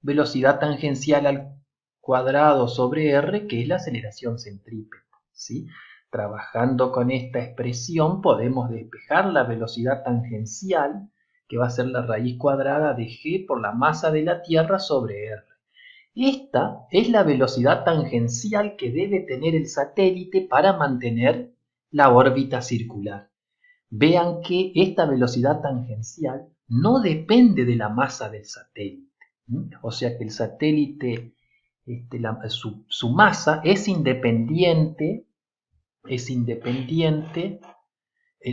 S1: velocidad tangencial al cuadrado sobre r, que es la aceleración centrípeta, ¿sí? Trabajando con esta expresión podemos despejar la velocidad tangencial, que va a ser la raíz cuadrada de g por la masa de la Tierra sobre r. Esta es la velocidad tangencial que debe tener el satélite para mantener la órbita circular. Vean que esta velocidad tangencial no depende de la masa del satélite. O sea que el satélite, su masa es independiente,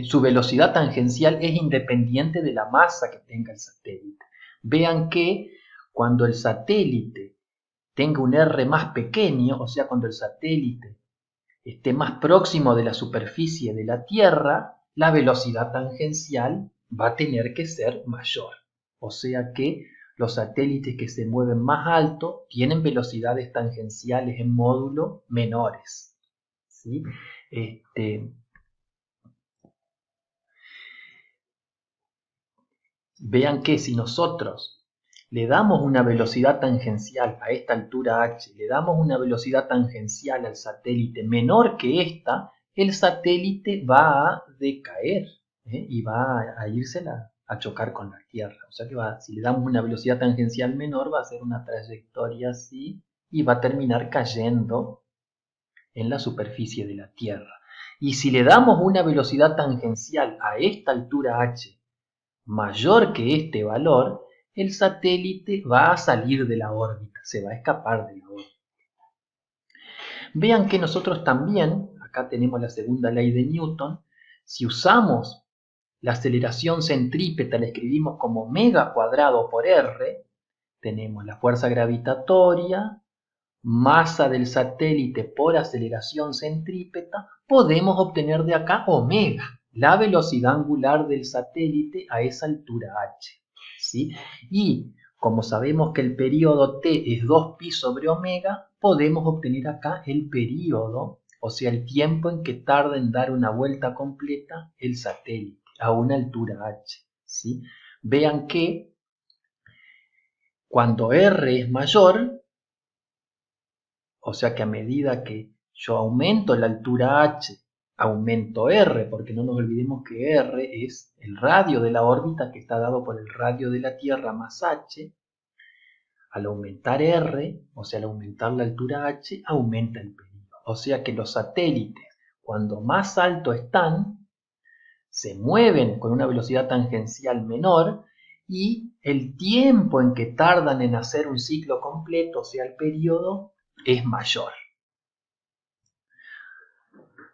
S1: su velocidad tangencial es independiente de la masa que tenga el satélite. Vean que cuando el satélite tenga un R más pequeño, o sea, cuando el satélite esté más próximo de la superficie de la Tierra, la velocidad tangencial va a tener que ser mayor. O sea que los satélites que se mueven más alto tienen velocidades tangenciales en módulo menores, ¿sí? Vean que si nosotros le damos una velocidad tangencial a esta altura h, le damos una velocidad tangencial al satélite menor que esta, el satélite va a decaer y va a irse a chocar con la Tierra. O sea que si le damos una velocidad tangencial menor, va a hacer una trayectoria así y va a terminar cayendo en la superficie de la Tierra. Y si le damos una velocidad tangencial a esta altura h mayor que este valor, el satélite va a salir de la órbita, se va a escapar de la órbita. Vean que nosotros también, acá tenemos la segunda ley de Newton, si usamos la aceleración centrípeta, la escribimos como omega cuadrado por r, tenemos la fuerza gravitatoria, masa del satélite por aceleración centrípeta, podemos obtener de acá omega, la velocidad angular del satélite a esa altura h. ¿Sí? Y como sabemos que el periodo t es 2pi sobre omega, podemos obtener acá el periodo, o sea, el tiempo en que tarda en dar una vuelta completa el satélite a una altura h. ¿Sí? Vean que cuando r es mayor, o sea que a medida que yo aumento la altura h, aumento r, porque no nos olvidemos que r es el radio de la órbita que está dado por el radio de la Tierra más h. Al aumentar r, o sea, al aumentar la altura h, aumenta el periodo. O sea que los satélites, cuando más alto están, se mueven con una velocidad tangencial menor y el tiempo en que tardan en hacer un ciclo completo, o sea, el periodo, es mayor.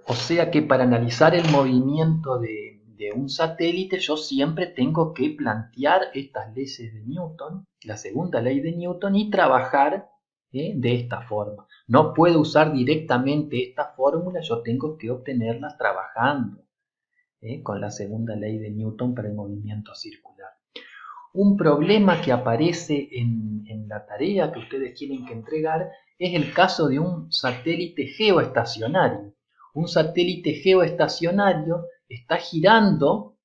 S1: O sea que para analizar el movimiento de un satélite yo siempre tengo que plantear estas leyes de Newton, la segunda ley de Newton, y trabajar de esta forma. No puedo usar directamente esta fórmula, yo tengo que obtenerlas trabajando con la segunda ley de Newton para el movimiento circular. Un problema que aparece en la tarea que ustedes tienen que entregar es el caso de un satélite geoestacionario. Un satélite geoestacionario está girando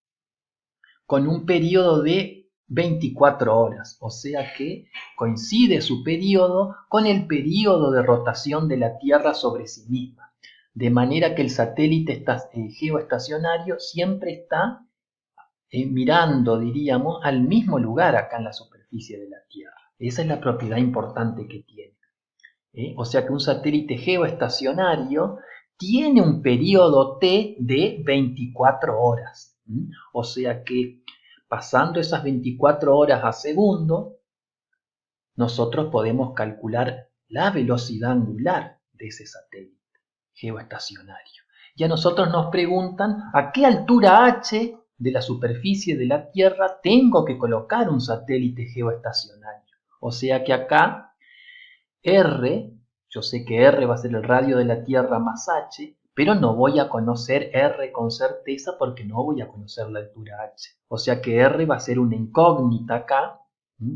S1: con un periodo de 24 horas, o sea que coincide su periodo con el periodo de rotación de la Tierra sobre sí misma. De manera que el satélite geoestacionario siempre está mirando, diríamos, al mismo lugar acá en la superficie de la Tierra. Esa es la propiedad importante que tiene. O sea que un satélite geoestacionario tiene un periodo T de 24 horas. O sea que pasando esas 24 horas a segundo, nosotros podemos calcular la velocidad angular de ese satélite geoestacionario. Y a nosotros nos preguntan a qué altura h de la superficie de la Tierra tengo que colocar un satélite geoestacionario. O sea que acá r, yo sé que r va a ser el radio de la Tierra más h, pero no voy a conocer r con certeza porque no voy a conocer la altura h. O sea que r va a ser una incógnita acá,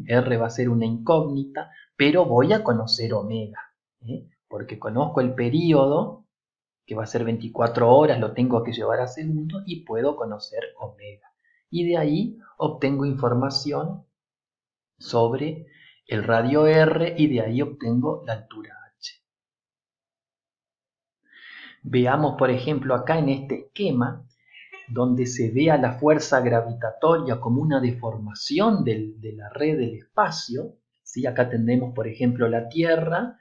S1: r va a ser una incógnita, pero voy a conocer omega, porque conozco el periodo, que va a ser 24 horas, lo tengo que llevar a segundo y puedo conocer omega. Y de ahí obtengo información sobre el radio R y de ahí obtengo la altura H. Veamos, por ejemplo, acá en este esquema, donde se ve a la fuerza gravitatoria como una deformación de la red del espacio. ¿Sí? Acá tenemos, por ejemplo, la Tierra,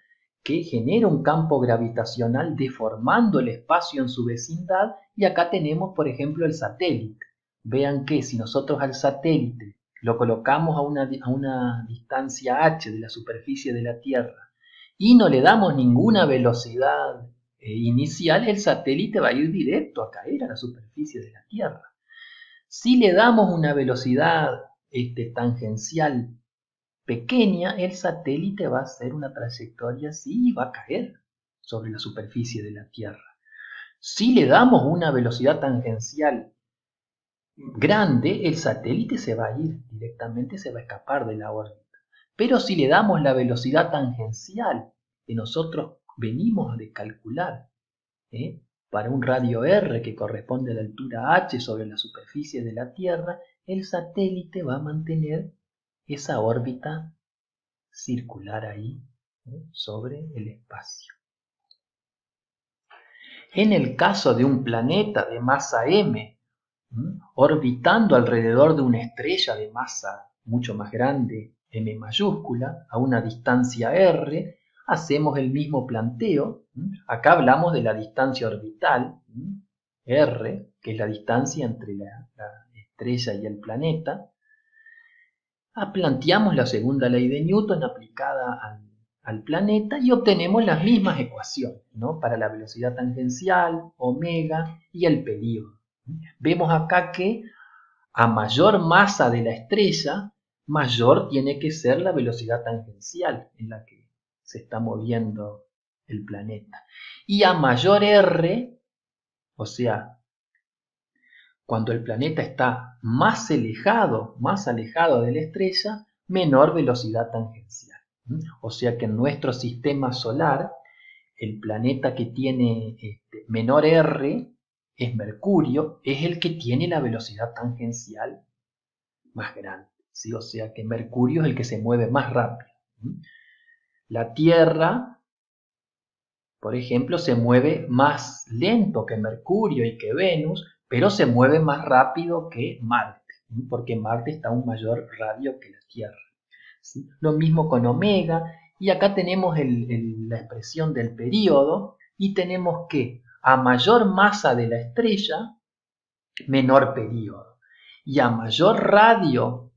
S1: que genera un campo gravitacional deformando el espacio en su vecindad, y acá tenemos, por ejemplo, el satélite. Vean que si nosotros al satélite lo colocamos a una distancia h de la superficie de la Tierra y no le damos ninguna velocidad inicial, el satélite va a ir directo a caer a la superficie de la Tierra. Si le damos una velocidad tangencial pequeña, el satélite va a hacer una trayectoria así y va a caer sobre la superficie de la Tierra. Si le damos una velocidad tangencial grande, el satélite se va a ir directamente, se va a escapar de la órbita. Pero si le damos la velocidad tangencial que nosotros venimos de calcular, para un radio r que corresponde a la altura h sobre la superficie de la Tierra, el satélite va a mantener esa órbita circular ahí sobre el espacio. En el caso de un planeta de masa m, orbitando alrededor de una estrella de masa mucho más grande, m mayúscula, a una distancia r, hacemos el mismo planteo. Acá hablamos de la distancia orbital, r, que es la distancia entre la estrella y el planeta. Planteamos la segunda ley de Newton aplicada al planeta y obtenemos las mismas ecuaciones, ¿no? Para la velocidad tangencial, omega y el período. Vemos acá que a mayor masa de la estrella, mayor tiene que ser la velocidad tangencial en la que se está moviendo el planeta. Y a mayor R, o sea, cuando el planeta está más alejado de la estrella, menor velocidad tangencial. O sea que en nuestro sistema solar, el planeta que tiene menor R es Mercurio, es el que tiene la velocidad tangencial más grande, ¿sí? O sea que Mercurio es el que se mueve más rápido. La Tierra, por ejemplo, se mueve más lento que Mercurio y que Venus, pero se mueve más rápido que Marte, porque Marte está a un mayor radio que la Tierra, ¿sí? Lo mismo con Omega, y acá tenemos la expresión del período, y tenemos que a mayor masa de la estrella, menor período, y a mayor radio,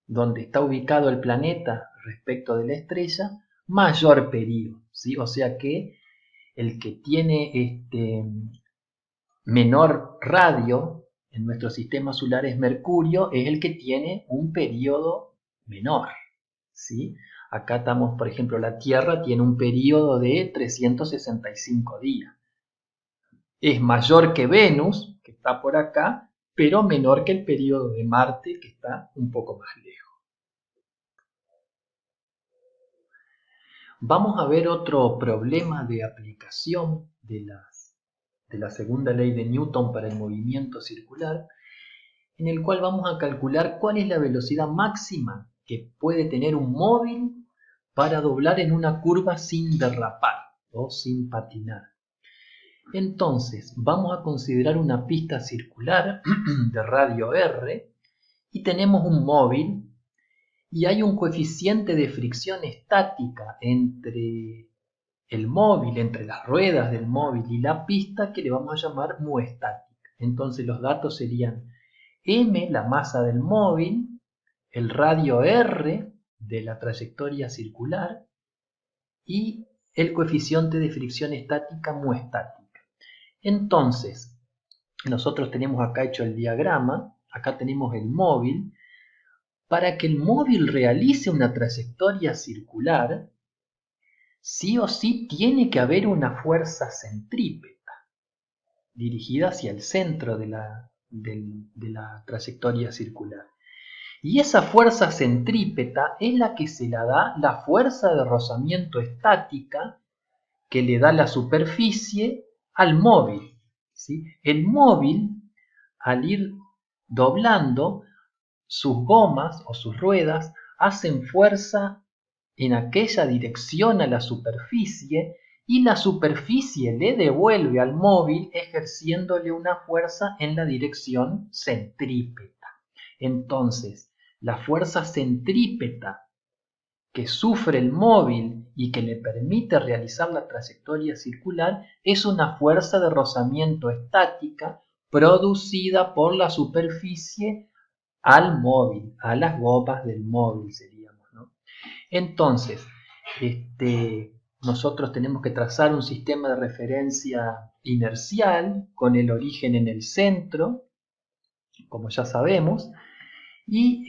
S1: donde está ubicado el planeta respecto de la estrella, mayor período, ¿sí? O sea que el que tiene menor radio en nuestro sistema solar es Mercurio, es el que tiene un período menor, ¿sí? Acá estamos, por ejemplo, la Tierra tiene un período de 365 días. Es mayor que Venus, que está por acá, pero menor que el período de Marte, que está un poco más lejos. Vamos a ver otro problema de aplicación de la segunda ley de Newton para el movimiento circular, en el cual vamos a calcular cuál es la velocidad máxima que puede tener un móvil para doblar en una curva sin derrapar o sin patinar. Entonces, vamos a considerar una pista circular de radio R y tenemos un móvil y hay un coeficiente de fricción estática entre el móvil, entre las ruedas del móvil y la pista, que le vamos a llamar mu estática. Entonces los datos serían m, la masa del móvil, el radio r de la trayectoria circular y el coeficiente de fricción estática mu estática. Entonces, nosotros tenemos acá hecho el diagrama, acá tenemos el móvil. Para que el móvil realice una trayectoria circular, sí o sí tiene que haber una fuerza centrípeta dirigida hacia el centro de la trayectoria circular. Y esa fuerza centrípeta es la que se la da la fuerza de rozamiento estática que le da la superficie al móvil, ¿sí? El móvil, al ir doblando, sus gomas o sus ruedas hacen fuerza en aquella dirección a la superficie y la superficie le devuelve al móvil ejerciéndole una fuerza en la dirección centrípeta. Entonces, la fuerza centrípeta que sufre el móvil y que le permite realizar la trayectoria circular es una fuerza de rozamiento estática producida por la superficie al móvil, a las gomas del móvil seríamos, ¿no? Entonces, nosotros tenemos que trazar un sistema de referencia inercial con el origen en el centro, como ya sabemos, y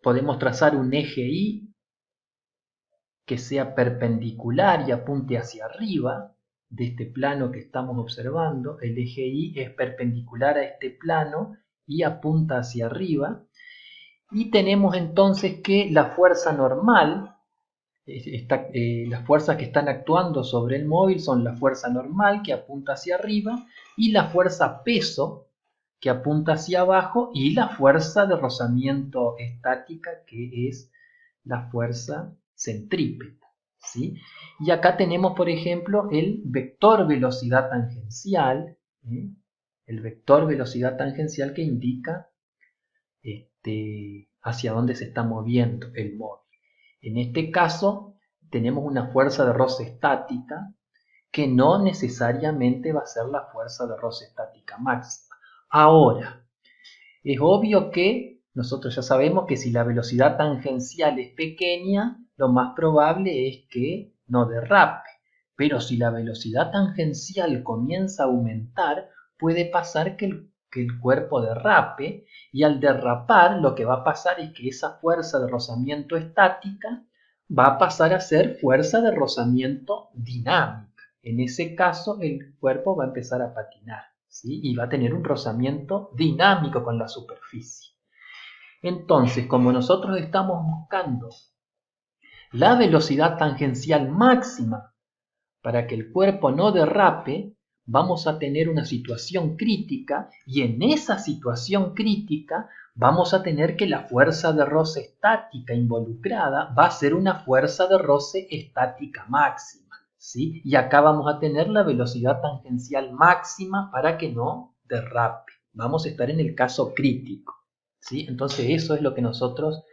S1: podemos trazar un eje Y que sea perpendicular y apunte hacia arriba de este plano que estamos observando. El eje Y es perpendicular a este plano y apunta hacia arriba. Y tenemos entonces que la fuerza normal, las fuerzas que están actuando sobre el móvil son la fuerza normal que apunta hacia arriba y la fuerza peso que apunta hacia abajo y la fuerza de rozamiento estática que es la fuerza centrípeta, ¿sí? Y acá tenemos, por ejemplo, el vector velocidad tangencial, el vector velocidad tangencial que indica hacia dónde se está moviendo el móvil. En este caso, tenemos una fuerza de roce estática que no necesariamente va a ser la fuerza de roce estática máxima. Ahora, es obvio que nosotros ya sabemos que si la velocidad tangencial es pequeña, lo más probable es que no derrape. Pero si la velocidad tangencial comienza a aumentar, puede pasar que el cuerpo derrape, y al derrapar lo que va a pasar es que esa fuerza de rozamiento estática va a pasar a ser fuerza de rozamiento dinámica. En ese caso el cuerpo va a empezar a patinar, ¿sí? Y va a tener un rozamiento dinámico con la superficie. Entonces, como nosotros estamos buscando la velocidad tangencial máxima para que el cuerpo no derrape, vamos a tener una situación crítica, y en esa situación crítica vamos a tener que la fuerza de roce estática involucrada va a ser una fuerza de roce estática máxima, ¿sí? Y acá vamos a tener la velocidad tangencial máxima para que no derrape. Vamos a estar en el caso crítico, ¿sí? Entonces eso es lo que nosotros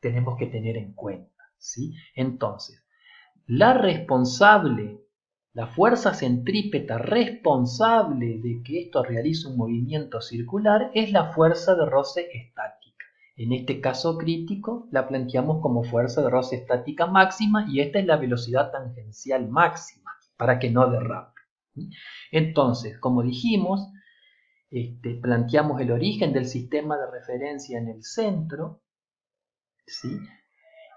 S1: tenemos que tener en cuenta, ¿sí? Entonces, la fuerza centrípeta responsable de que esto realice un movimiento circular es la fuerza de roce estática. En este caso crítico la planteamos como fuerza de roce estática máxima, y esta es la velocidad tangencial máxima para que no derrape. Entonces, como dijimos, planteamos el origen del sistema de referencia en el centro, ¿sí?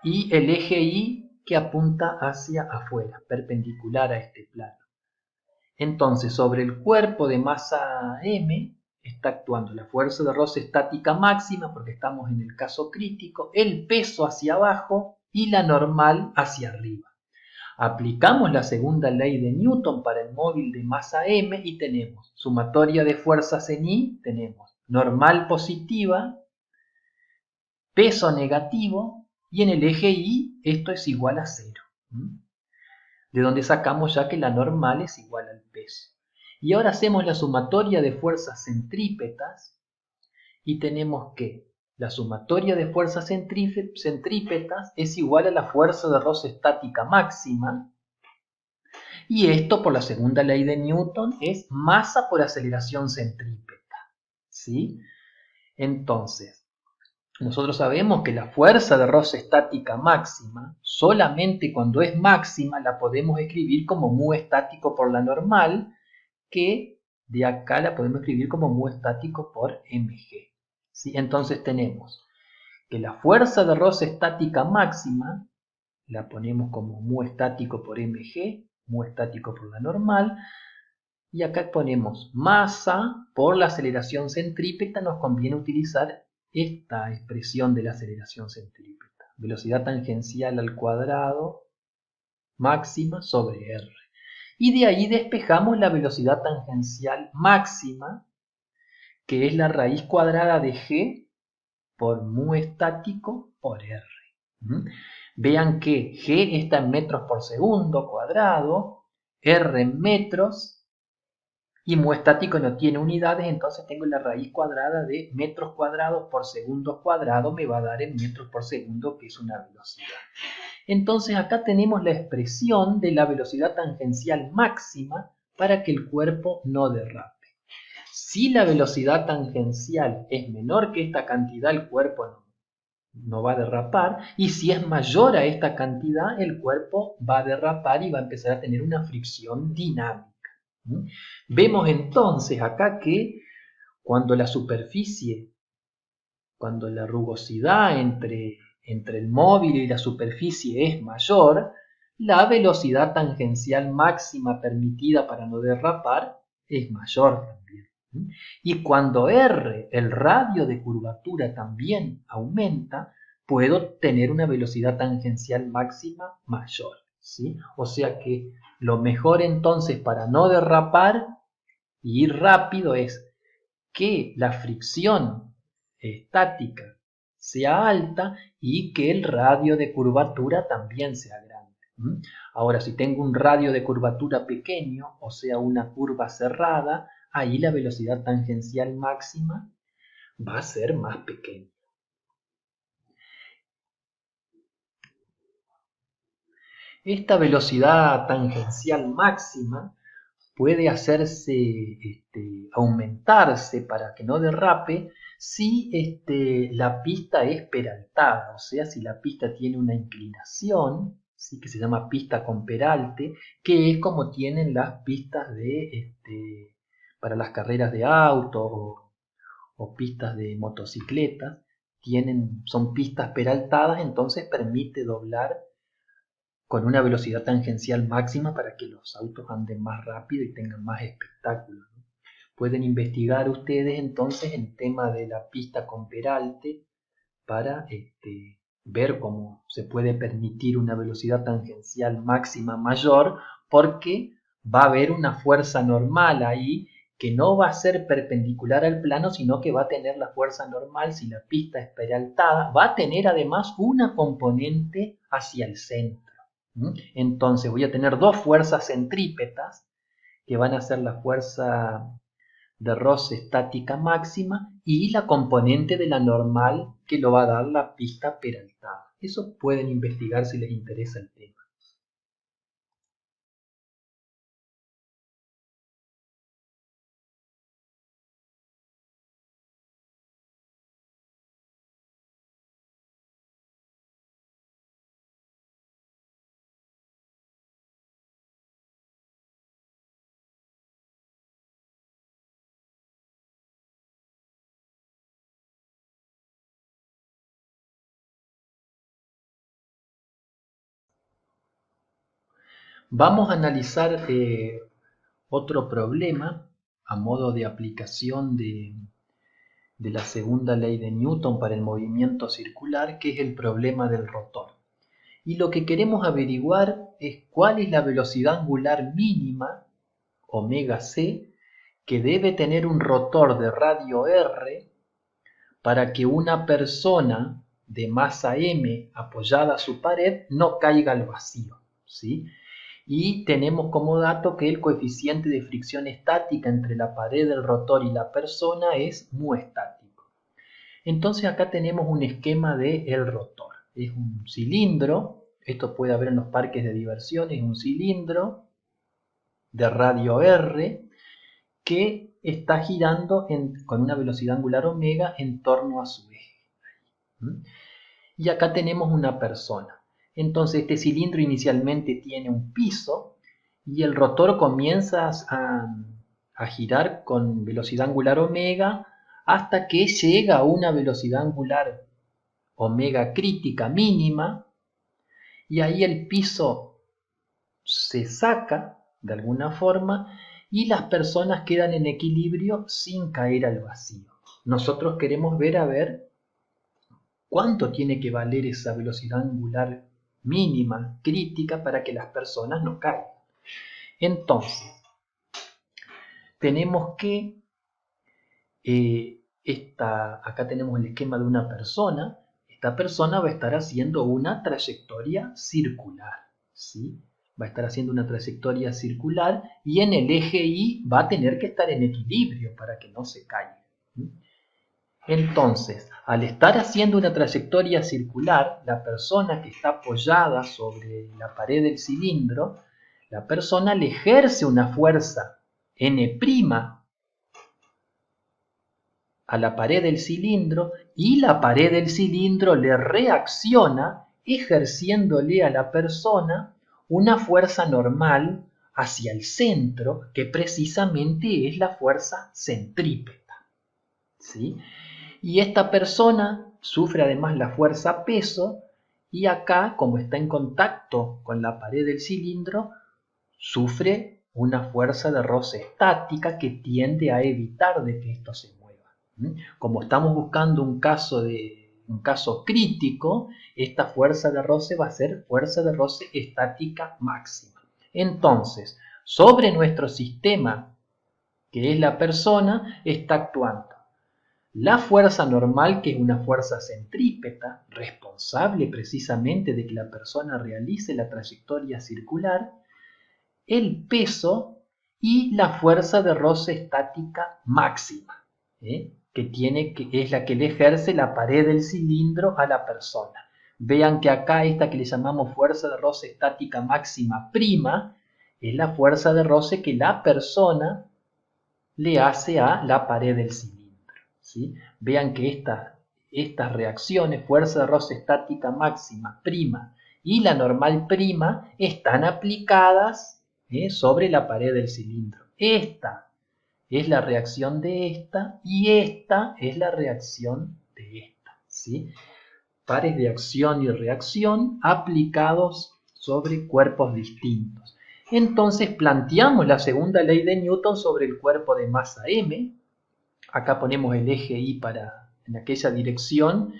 S1: Y el eje Y que apunta hacia afuera, perpendicular a este plano. Entonces, sobre el cuerpo de masa M está actuando la fuerza de roce estática máxima, porque estamos en el caso crítico, el peso hacia abajo y la normal hacia arriba. Aplicamos la segunda ley de Newton para el móvil de masa M y tenemos sumatoria de fuerzas en I, tenemos normal positiva, peso negativo, y en el eje Y esto es igual a 0. De donde sacamos ya que la normal es igual al peso. Y ahora hacemos la sumatoria de fuerzas centrípetas y tenemos que la sumatoria de fuerzas centrípetas es igual a la fuerza de roce estática máxima, y esto por la segunda ley de Newton es masa por aceleración centrípeta, ¿sí? Entonces, nosotros sabemos que la fuerza de roce estática máxima, solamente cuando es máxima la podemos escribir como mu estático por la normal, que de acá la podemos escribir como mu estático por mg. ¿Sí? Entonces tenemos que la fuerza de roce estática máxima la ponemos como mu estático por mg, mu estático por la normal, y acá ponemos masa por la aceleración centrípeta. Nos conviene utilizar esta expresión de la aceleración centrípeta, velocidad tangencial al cuadrado máxima sobre r. Y de ahí despejamos la velocidad tangencial máxima, que es la raíz cuadrada de g por mu estático por r. Vean que g está en metros por segundo cuadrado, r en metros, y mu estático no tiene unidades, entonces tengo la raíz cuadrada de metros cuadrados por segundo cuadrado, me va a dar en metros por segundo, que es una velocidad. Entonces acá tenemos la expresión de la velocidad tangencial máxima para que el cuerpo no derrape. Si la velocidad tangencial es menor que esta cantidad, el cuerpo no va a derrapar, y si es mayor a esta cantidad, el cuerpo va a derrapar y va a empezar a tener una fricción dinámica. Vemos entonces acá que cuando la superficie, cuando la rugosidad entre el móvil y la superficie es mayor, la velocidad tangencial máxima permitida para no derrapar es mayor también. Y cuando R, el radio de curvatura, también aumenta, puedo tener una velocidad tangencial máxima mayor, ¿sí? O sea que lo mejor entonces para no derrapar y ir rápido es que la fricción estática sea alta y que el radio de curvatura también sea grande. Ahora, si tengo un radio de curvatura pequeño, o sea, una curva cerrada, ahí la velocidad tangencial máxima va a ser más pequeña. Esta velocidad tangencial máxima puede hacerse, aumentarse para que no derrape si la pista es peraltada, o sea, si la pista tiene una inclinación, ¿sí? Que se llama pista con peralte, que es como tienen las pistas para las carreras de auto o pistas de motocicletas, son pistas peraltadas, entonces permite doblar con una velocidad tangencial máxima para que los autos anden más rápido y tengan más espectáculo, ¿no? Pueden investigar ustedes entonces el tema de la pista con peralte para ver cómo se puede permitir una velocidad tangencial máxima mayor, porque va a haber una fuerza normal ahí que no va a ser perpendicular al plano, sino que va a tener la fuerza normal. Si la pista es peraltada, va a tener además una componente hacia el centro. Entonces voy a tener dos fuerzas centrípetas que van a ser la fuerza de roce estática máxima y la componente de la normal que lo va a dar la pista peraltada. Eso pueden investigar si les interesa el tema. Vamos a analizar otro problema a modo de aplicación de la segunda ley de Newton para el movimiento circular, que es el problema del rotor. Y lo que queremos averiguar es cuál es la velocidad angular mínima, omega c, que debe tener un rotor de radio r para que una persona de masa m apoyada a su pared no caiga al vacío, ¿sí? Y tenemos como dato que el coeficiente de fricción estática entre la pared del rotor y la persona es mu estático. Entonces acá tenemos un esquema del rotor. Es un cilindro, esto puede haber en los parques de diversiones, un cilindro de radio r que está girando con una velocidad angular omega en torno a su eje. Y acá tenemos una persona. Entonces este cilindro inicialmente tiene un piso y el rotor comienza a girar con velocidad angular omega hasta que llega a una velocidad angular omega crítica mínima, y ahí el piso se saca de alguna forma y las personas quedan en equilibrio sin caer al vacío. Nosotros queremos ver a ver cuánto tiene que valer esa velocidad angular mínima crítica para que las personas no caigan. Entonces, tenemos que acá tenemos el esquema de una persona. Esta persona va a estar haciendo una trayectoria circular, ¿sí? Va a estar haciendo una trayectoria circular y en el eje Y va a tener que estar en equilibrio para que no se caiga. Entonces, al estar haciendo una trayectoria circular, la persona que está apoyada sobre la pared del cilindro, la persona le ejerce una fuerza N' a la pared del cilindro y la pared del cilindro le reacciona ejerciéndole a la persona una fuerza normal hacia el centro, que precisamente es la fuerza centrípeta, ¿sí? Y esta persona sufre además la fuerza peso, y acá, como está en contacto con la pared del cilindro, sufre una fuerza de roce estática que tiende a evitar de que esto se mueva. Como estamos buscando un caso crítico, esta fuerza de roce va a ser fuerza de roce estática máxima. Entonces, sobre nuestro sistema, que es la persona, está actuando la fuerza normal, que es una fuerza centrípeta, responsable precisamente de que la persona realice la trayectoria circular, el peso y la fuerza de roce estática máxima, que es la que le ejerce la pared del cilindro a la persona. Vean que acá esta que le llamamos fuerza de roce estática máxima prima es la fuerza de roce que la persona le hace a la pared del cilindro, ¿sí? Vean que estas reacciones, fuerza de roce estática máxima, prima, y la normal prima, están aplicadas sobre la pared del cilindro. Esta es la reacción de esta y esta es la reacción de esta, ¿sí? Pares de acción y reacción aplicados sobre cuerpos distintos. Entonces planteamos la segunda ley de Newton sobre el cuerpo de masa m. Acá ponemos el eje Y en aquella dirección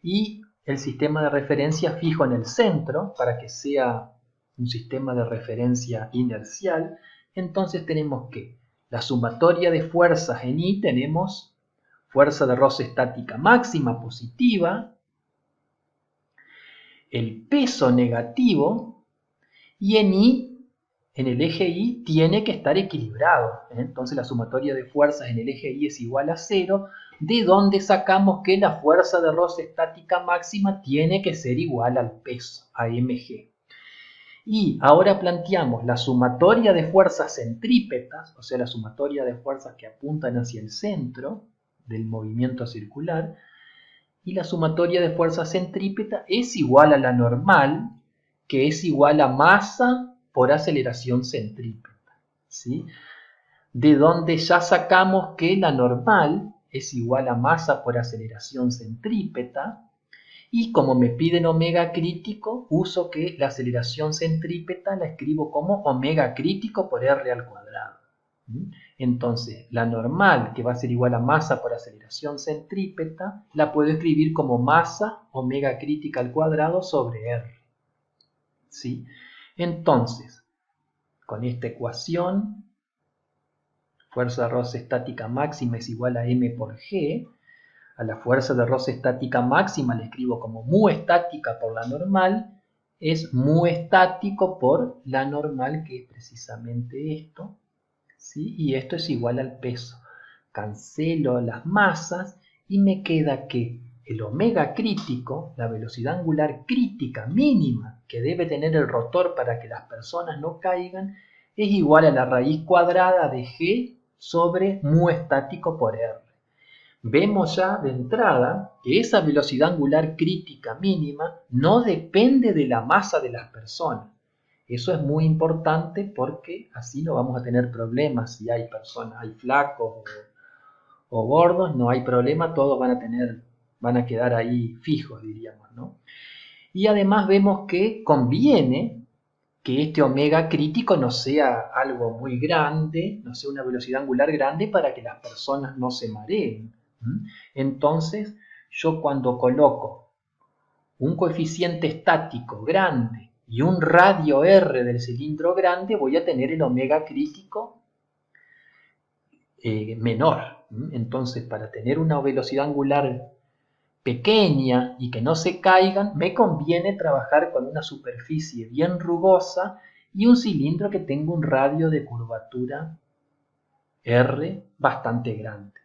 S1: y el sistema de referencia fijo en el centro para que sea un sistema de referencia inercial. Entonces tenemos que la sumatoria de fuerzas en Y tenemos fuerza de roce estática máxima positiva, el peso negativo, y en Y, en el eje Y, tiene que estar equilibrado. Entonces la sumatoria de fuerzas en el eje Y es igual a 0, de donde sacamos que la fuerza de roce estática máxima tiene que ser igual al peso, a mg. Y ahora planteamos la sumatoria de fuerzas centrípetas, o sea, la sumatoria de fuerzas que apuntan hacia el centro del movimiento circular, y la sumatoria de fuerza centrípeta es igual a la normal, que es igual a masa por aceleración centrípeta, ¿sí? De donde ya sacamos que la normal es igual a masa por aceleración centrípeta, y como me piden omega crítico, uso que la aceleración centrípeta la escribo como omega crítico por R al cuadrado. Entonces, la normal, que va a ser igual a masa por aceleración centrípeta, la puedo escribir como masa omega crítica al cuadrado sobre R. ¿Sí? Entonces, con esta ecuación, fuerza de roce estática máxima es igual a m por g. A la fuerza de roce estática máxima le escribo como mu estática por la normal, es mu estático por la normal, que es precisamente esto, ¿sí? Y esto es igual al peso. Cancelo las masas y me queda que el omega crítico, la velocidad angular crítica mínima que debe tener el rotor para que las personas no caigan, es igual a la raíz cuadrada de g sobre mu estático por r. Vemos ya de entrada que esa velocidad angular crítica mínima no depende de la masa de las personas. Eso es muy importante porque así no vamos a tener problemas si hay personas, hay flacos o gordos, no hay problema, todos van a quedar ahí fijos, diríamos, ¿no? Y además vemos que conviene que este omega crítico no sea algo muy grande, no sea una velocidad angular grande para que las personas no se mareen. Entonces, yo cuando coloco un coeficiente estático grande y un radio R del cilindro grande, voy a tener el omega crítico menor. Entonces, para tener una velocidad angular pequeña y que no se caigan, me conviene trabajar con una superficie bien rugosa y un cilindro que tenga un radio de curvatura R bastante grande.